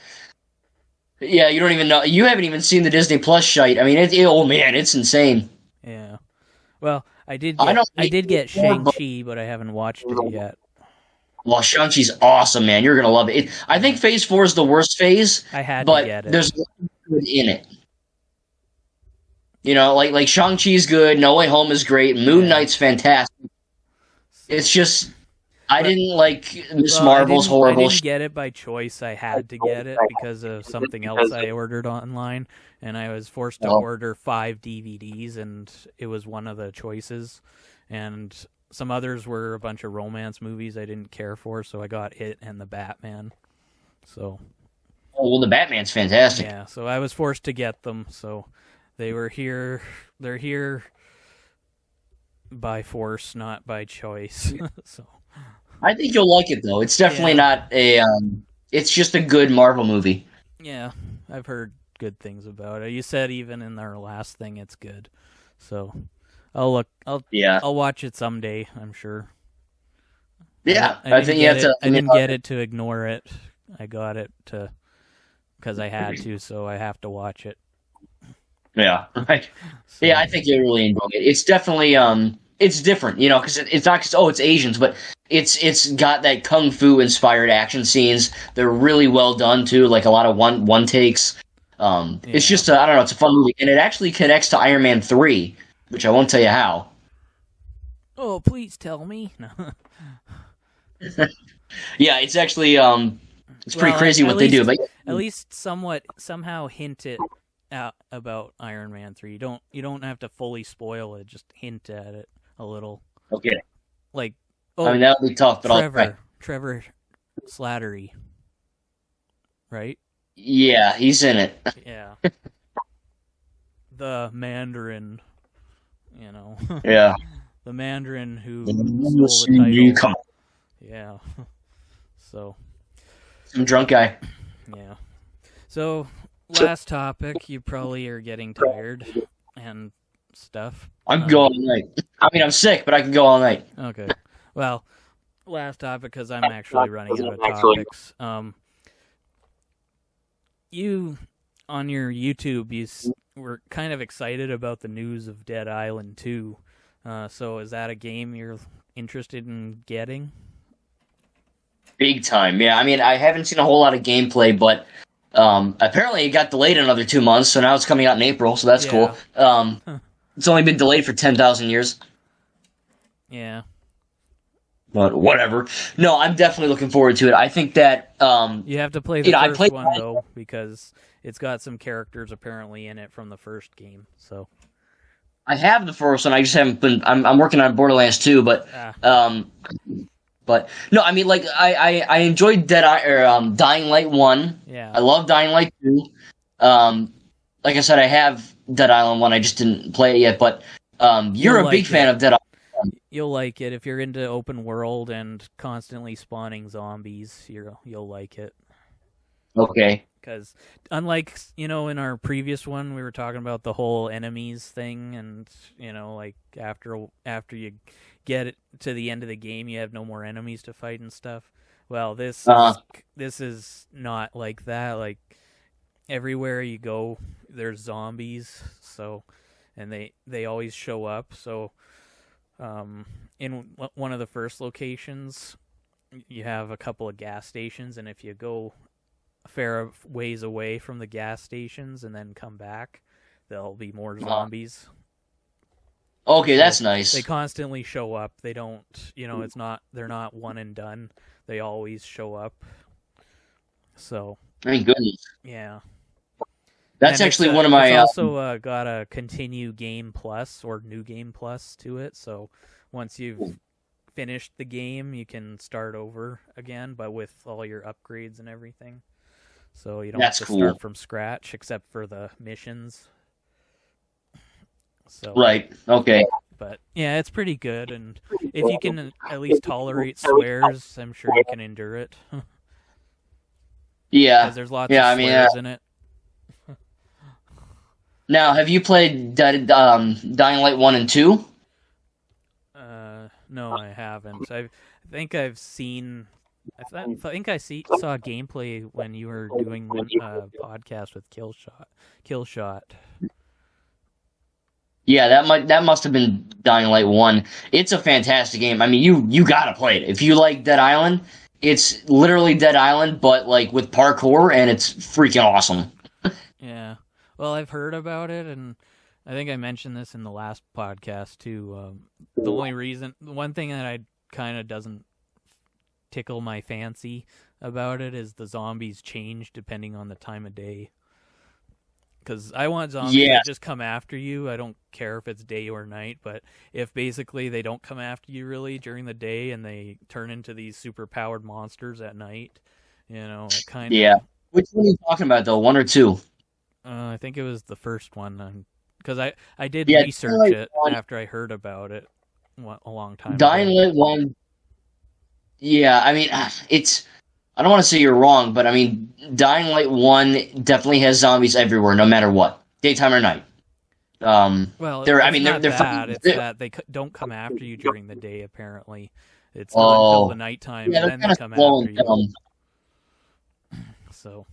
Yeah, you don't even know. You haven't even seen the Disney Plus shite. I mean, oh man, it's insane. Yeah. Well, I did get Shang-Chi, but I haven't watched it yet. Well, Shang-Chi's awesome, man. You're gonna love it. I think Phase 4 is the worst phase. I had to get it. There's nothing good in it. You know, like Shang-Chi's good, No Way Home is great, Moon Knight's fantastic. It's just I didn't like Miss Marvel's horrible. I didn't get it by choice. I had to get it because of something else I ordered online, and I was forced to order 5 DVDs, and it was one of the choices. And some others were a bunch of romance movies I didn't care for, so I got it and the Batman. So. Oh, well, the Batman's fantastic. Yeah, so I was forced to get them. So they were here. They're here by force, not by choice. So. I think you'll like it, though. It's definitely not a... it's just a good Marvel movie. Yeah, I've heard good things about it. You said even in our last thing it's good. So, I'll watch it someday, I'm sure. Yeah, I think you have to... I didn't get it to ignore it. I got it to... because I had to, so I have to watch it. Yeah, right. So. Yeah, I think you'll really enjoy it. It's definitely... it's different, you know, because it's not because it's Asians, but it's got that kung fu inspired action scenes. They're really well done too, like a lot of one takes. It's just I don't know, it's a fun movie, and it actually connects to Iron Man 3, which I won't tell you how. Oh, please tell me. Yeah, it's actually it's pretty crazy what they do, but at least somehow hint it out about Iron Man 3. You don't have to fully spoil it, just hint at it a little. Okay. Like, I mean, that'll be tough, but Trevor Slattery, right? Yeah, he's in it. Yeah. The Mandarin, you know. Yeah. The Mandarin who stole the title. Yeah. So. Some drunk guy. Yeah. So, last topic. You probably are getting tired and stuff. I can go all night. I mean, I'm sick, but I can go all night. Okay. Well, last topic, because I'm actually running out of topics. You, on your YouTube, you were kind of excited about the news of Dead Island 2. So is that a game you're interested in getting? Big time, yeah. I mean, I haven't seen a whole lot of gameplay, but apparently it got delayed another 2 months, so now it's coming out in April, so that's cool. It's only been delayed for 10,000 years. Yeah. But whatever. No, I'm definitely looking forward to it. I think that... you have to play the first one, though, because it's got some characters apparently in it from the first game, so... I have the first one, I just haven't been... I'm working on Borderlands 2, but... But no, I mean, like I enjoyed Dying Light 1. Yeah. I love Dying Light 2. Like I said, I have Dead Island 1. I just didn't play it yet. But you're a big fan of Dead Island 1. You'll like it if you're into open world and constantly spawning zombies. You'll like it. Okay. Because unlike, in our previous one, we were talking about the whole enemies thing, and like after you get it to the end of the game, you have no more enemies to fight and stuff. Well, this is not like that. Like everywhere you go, there's zombies. So, and they always show up. So, in one of the first locations, you have a couple of gas stations, and if you go a fair ways away from the gas stations and then come back, there'll be more zombies. Okay, that's nice. They constantly show up. They don't, they're not one and done. They always show up. So. Thank goodness. Yeah. That's actually one of my... It's also got a Continue Game Plus or New Game Plus to it. So once you've finished the game, you can start over again, but with all your upgrades and everything. So you don't have to start from scratch, except for the missions. So, right. Okay. But yeah, it's pretty good, and if you can at least tolerate swears, I'm sure you can endure it. Yeah. Because there's lots of swears in it. Now, have you played Dying Light 1 and 2? No, I haven't. I think I've seen. I think I saw gameplay when you were doing a podcast with Killshot. Yeah, that must have been Dying Light 1. It's a fantastic game. I mean, you gotta play it. If you like Dead Island, it's literally Dead Island, but like with parkour, and it's freaking awesome. Yeah. Well, I've heard about it, and I think I mentioned this in the last podcast too. The one thing that I kind of doesn't tickle my fancy about it is the zombies change depending on the time of day. Because I want zombies to just come after you. I don't care if it's day or night, but if basically they don't come after you really during the day and they turn into these super powered monsters at night, it kind of... Yeah. Which one are you talking about, though? 1 or 2? I think it was the first one, because I did research it after I heard about it a long time ago. Dying Light 1, yeah, I mean, I don't want to say you're wrong, but I mean, Dying Light 1 definitely has zombies everywhere, no matter what, daytime or night. Well, they're that they don't come after you during the day. Apparently, it's not until the nighttime, and then they come after you. So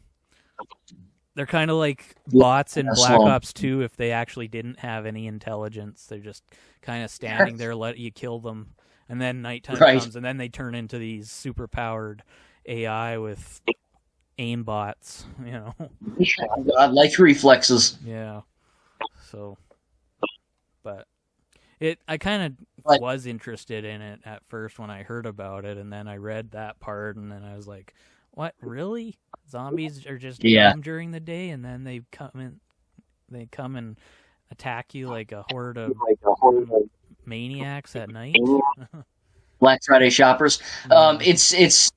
they're kind of like bots in Black Ops 2 if they actually didn't have any intelligence. They're just kind of standing there, let you kill them, and then nighttime comes, and then they turn into these super powered AI with aim bots, God, like reflexes. Yeah. So, but I kind of was interested in it at first when I heard about it, and then I read that part, and then I was like, "What? Really? Zombies are just dumb during the day, and then they come and attack you like a horde of maniacs at night?" Black Friday shoppers. It's.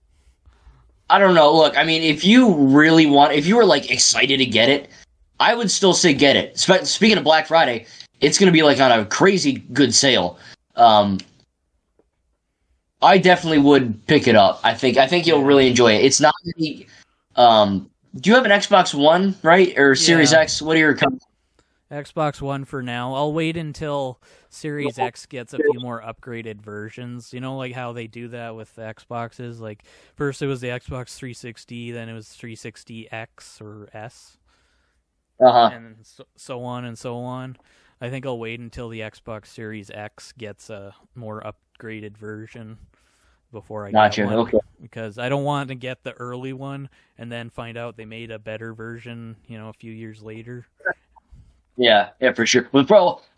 I don't know. Look, I mean, if you were like excited to get it, I would still say get it. Speaking of Black Friday, it's going to be like on a crazy good sale. I definitely would pick it up. I think you'll really enjoy it. It's not really. Do you have an Xbox One, right, or Series X? What are your Xbox One for now. I'll wait until Series X gets a few more upgraded versions. Like how they do that with the Xboxes. Like first it was the Xbox 360, then it was 360X or S, and so on and so on. I think I'll wait until the Xbox Series X gets a more upgraded version before I get one. Okay. Because I don't want to get the early one and then find out they made a better version, a few years later. Yeah, for sure.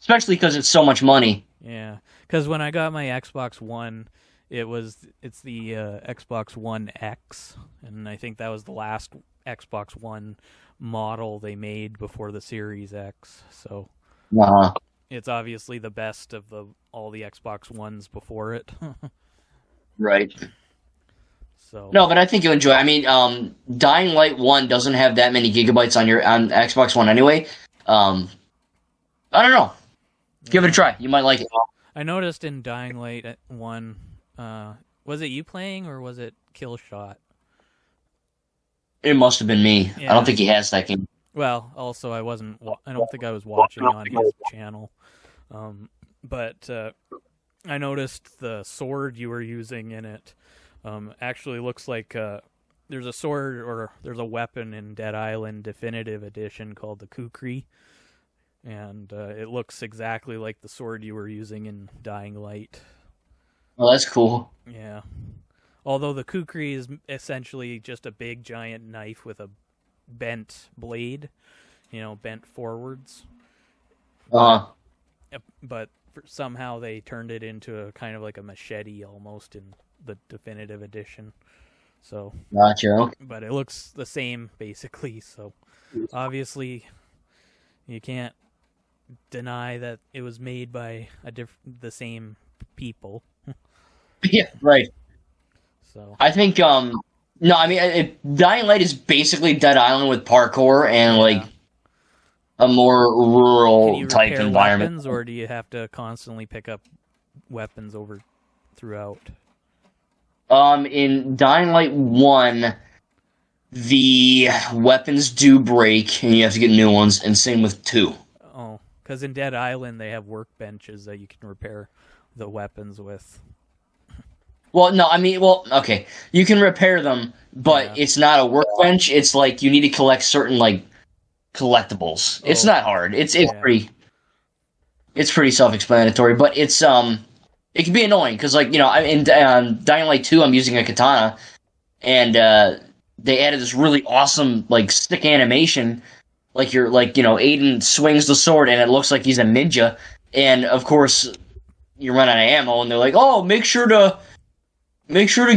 Especially because it's so much money. Yeah, because when I got my Xbox One, it's the Xbox One X, and I think that was the last Xbox One model they made before the Series X. So it's obviously the best of all the Xbox Ones before it. Right. So no, but I think you'll enjoy it. I mean, Dying Light 1 doesn't have that many gigabytes on Xbox One anyway. I don't know. Give it a try. You might like it. I noticed in Dying Light 1, was it you playing or was it Killshot? It must have been me. Yeah. I don't think he has that game. Well, also I don't think I was watching on his channel. But I noticed the sword you were using in it actually looks like there's a sword or there's a weapon in Dead Island Definitive Edition called the Kukri, and it looks exactly like the sword you were using in Dying Light. Oh, that's cool. Yeah. Although the Kukri is essentially just a big giant knife with a bent blade, bent forwards. But somehow they turned it into a kind of like a machete almost in the Definitive Edition. So, gotcha. But it looks the same basically. So, obviously, you can't deny that it was made by the same people. Yeah, right. So I think no, I mean Dying Light is basically Dead Island with parkour and like a more rural type environment. Weapons, or do you have to constantly pick up weapons throughout? In Dying Light 1, the weapons do break, and you have to get new ones, and same with 2. because in Dead Island they have workbenches that you can repair the weapons with. Well, no, I mean, okay, you can repair them, but it's not a workbench. It's like you need to collect certain like collectibles. It's not hard. It's pretty self-explanatory, but it's it can be annoying because like in Dying Light 2, I'm using a katana, and they added this really awesome like stick animation, like Aiden swings the sword and it looks like he's a ninja, and of course you run out of ammo, and they're like, oh, make sure to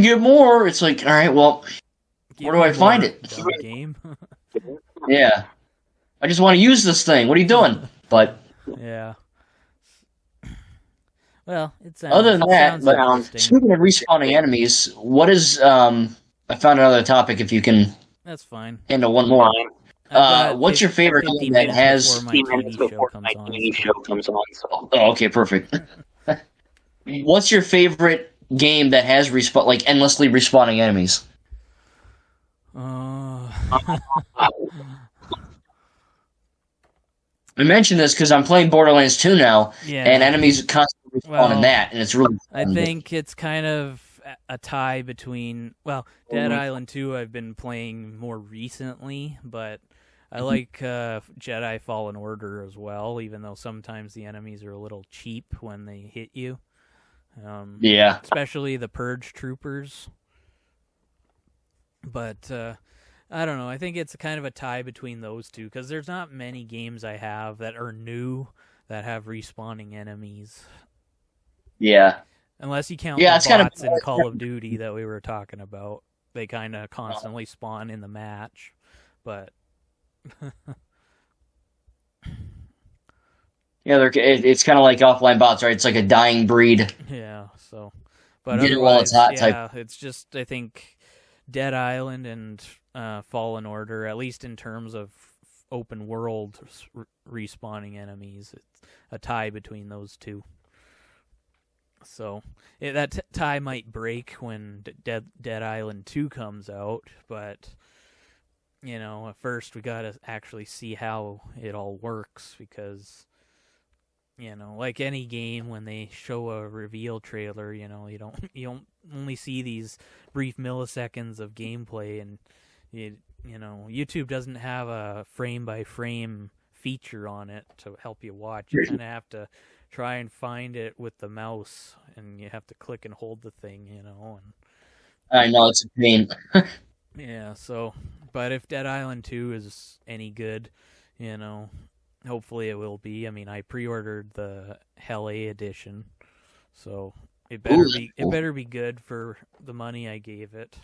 get more. It's like, all right, well, where do I find it? Game. Yeah, I just want to use this thing. What are you doing? But yeah. Well, other than that, but speaking of respawning enemies, what is I found another topic. If you can, that's fine. Handle one more. What's your favorite game that has 15 minutes before my TV show comes on? So. Oh, okay, perfect. What's your favorite game that has endlessly respawning enemies? I mentioned this because I'm playing Borderlands 2 now, and enemies constantly respawn in that, and it's really fun. I think it's kind of a tie between, Dead Island 2 I've been playing more recently, but I like Jedi Fallen Order as well, even though sometimes the enemies are a little cheap when they hit you. Especially the Purge Troopers. But I don't know. I think it's kind of a tie between those two, because there's not many games I have that are new that have respawning enemies. Yeah. Unless you count the bots in Call of Duty that we were talking about. They kind of constantly spawn in the match. But... yeah, it's kind of like offline bots, right? It's like a dying breed. Yeah, so... But get it while it's hot type. It's just, I think, Dead Island and Fallen Order, at least in terms of open world respawning enemies, it's a tie between those two. So that tie might break when Dead Island 2 comes out, but at first we gotta actually see how it all works, because like any game, when they show a reveal trailer, you don't only see these brief milliseconds of gameplay, and YouTube doesn't have a frame by frame feature on it to help you watch. You kind of have to try and find it with the mouse, and you have to click and hold the thing, and I know, it's a pain. Yeah, so, but if Dead Island 2 is any good, hopefully it will be. I mean, I pre-ordered the Hell A edition, so it better be good for the money I gave it.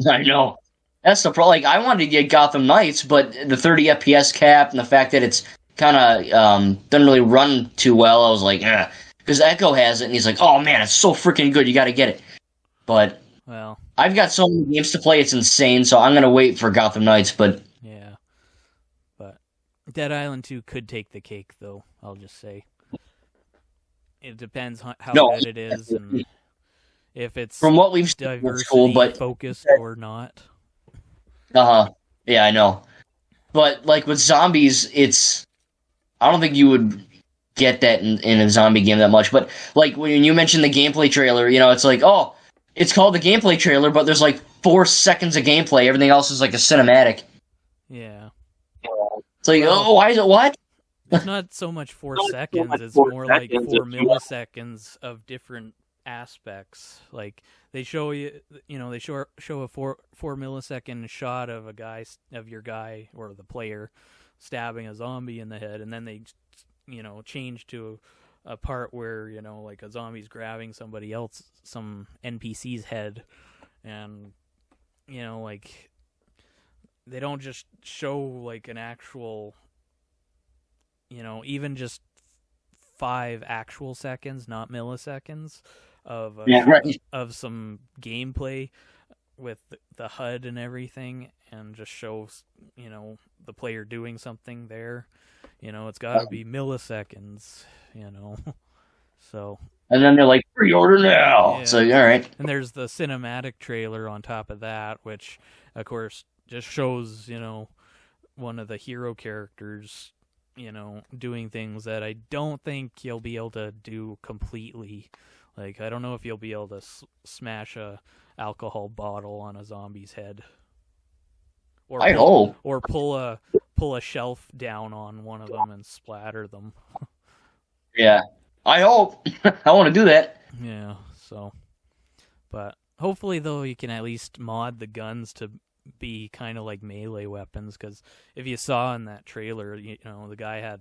I know. That's the problem. Like, I wanted to get Gotham Knights, but the 30 FPS cap and the fact that it's kind of doesn't really run too well, I was like, because Echo has it, and he's like, oh man, it's so freaking good, you got to get it. But I've got so many games to play, it's insane. So I'm gonna wait for Gotham Knights. But yeah, but Dead Island 2 could take the cake, though. I'll just say it depends how good it is, and if it's from what we've seen, diversity it's cool, but focused or not. Yeah, I know. But like with zombies, I don't think you would get that in a zombie game that much. But like when you mentioned the gameplay trailer, it's like, oh, it's called the gameplay trailer, but there's like 4 seconds of gameplay. Everything else is like a cinematic. Yeah. It's like, why is it what? It's not so much 4 seconds. It's more like 4 milliseconds of different aspects. Like they show you, they show a 4 millisecond shot of your guy or the player stabbing a zombie in the head, and then they, change to a part where, like a zombie's grabbing some NPC's head, and, like, they don't just show, like, an actual, even just 5 actual seconds, not milliseconds, of some gameplay with the HUD and everything, and just shows, the player doing something there. It's got to be milliseconds, so. And then they're like, pre-order now. Yeah. So, all right. And there's the cinematic trailer on top of that, which, of course, just shows, one of the hero characters, doing things that I don't think you'll be able to do completely. Like, I don't know if you'll be able to smash a alcohol bottle on a zombie's head. Or I hope. Or pull a shelf down on one of them and splatter them. Yeah, I hope. I want to do that. Yeah, so. But hopefully, though, you can at least mod the guns to be kind of like melee weapons, because if you saw in that trailer, the guy had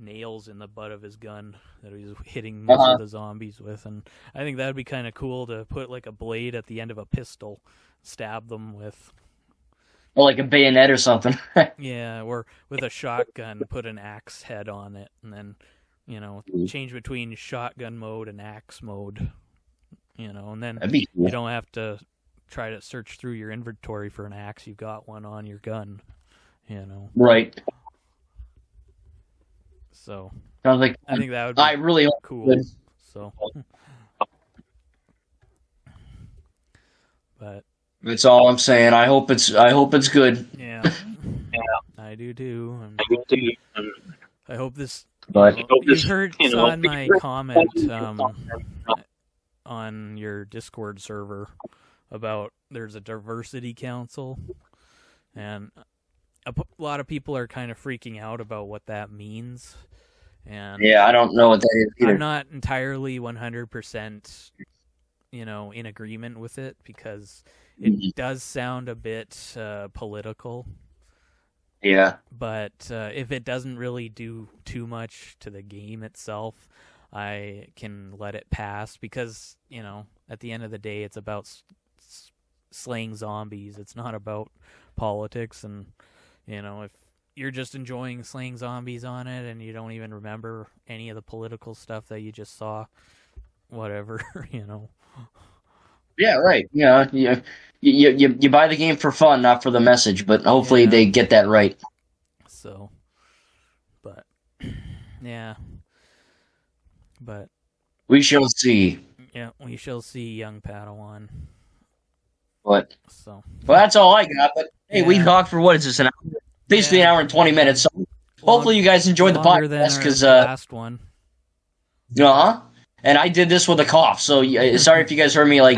nails in the butt of his gun that he was hitting most of the zombies with, and I think that'd be kind of cool to put like a blade at the end of a pistol, stab them with. Or like a bayonet or something. Yeah, or with a shotgun, put an axe head on it, and then, change between shotgun mode and axe mode, and then That'd be cool. You don't have to try to search through your inventory for an axe. You've got one on your gun, Right. So sounds like I think that would be really cool. Good. So, but that's all I'm saying. I hope it's good. Yeah, I do too. I hope this. But you saw in my comment on your Discord server about there's a diversity council, and a lot of people are kind of freaking out about what that means. And yeah, I don't know what that is either. I'm not entirely 100%, in agreement with it, because it does sound a bit political. Yeah. But if it doesn't really do too much to the game itself, I can let it pass, because, at the end of the day, it's about slaying zombies. It's not about politics, and, if you're just enjoying slaying zombies on it and you don't even remember any of the political stuff that you just saw, whatever, Yeah, right. Yeah, you buy the game for fun, not for the message, but hopefully they get that right. So, but, yeah. But we shall see. Yeah, we shall see, young Padawan. But so, well, that's all I got. But hey, we talked for what is this, an hour? Basically an hour and 20 minutes. So hopefully you guys enjoyed the podcast, because last one. And I did this with a cough, so sorry if you guys heard me like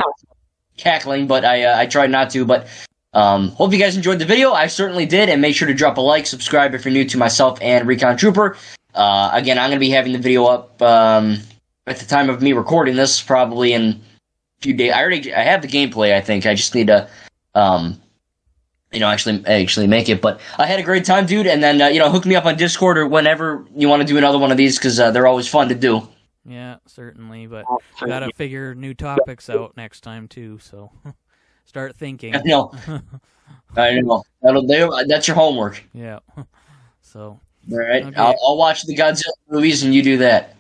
cackling, but I tried not to. But hope you guys enjoyed the video. I certainly did, and make sure to drop a like, subscribe if you're new to myself and Recon Trooper. Again, I'm going to be having the video up at the time of me recording this, probably in a few days. I have the gameplay, I think. I just need to, actually make it. But I had a great time, dude. And then, hook me up on Discord or whenever you want to do another one of these, because they're always fun to do. Yeah, certainly. But gotta figure new topics out next time, too. So start thinking. I know. That's your homework. Yeah. So. All right. Okay. I'll watch the Godzilla movies, and you do that.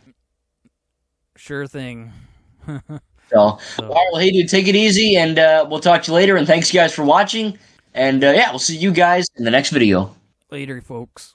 Sure thing. All right, well, hey, dude, take it easy, and we'll talk to you later. And thanks, guys, for watching. And, we'll see you guys in the next video. Later, folks.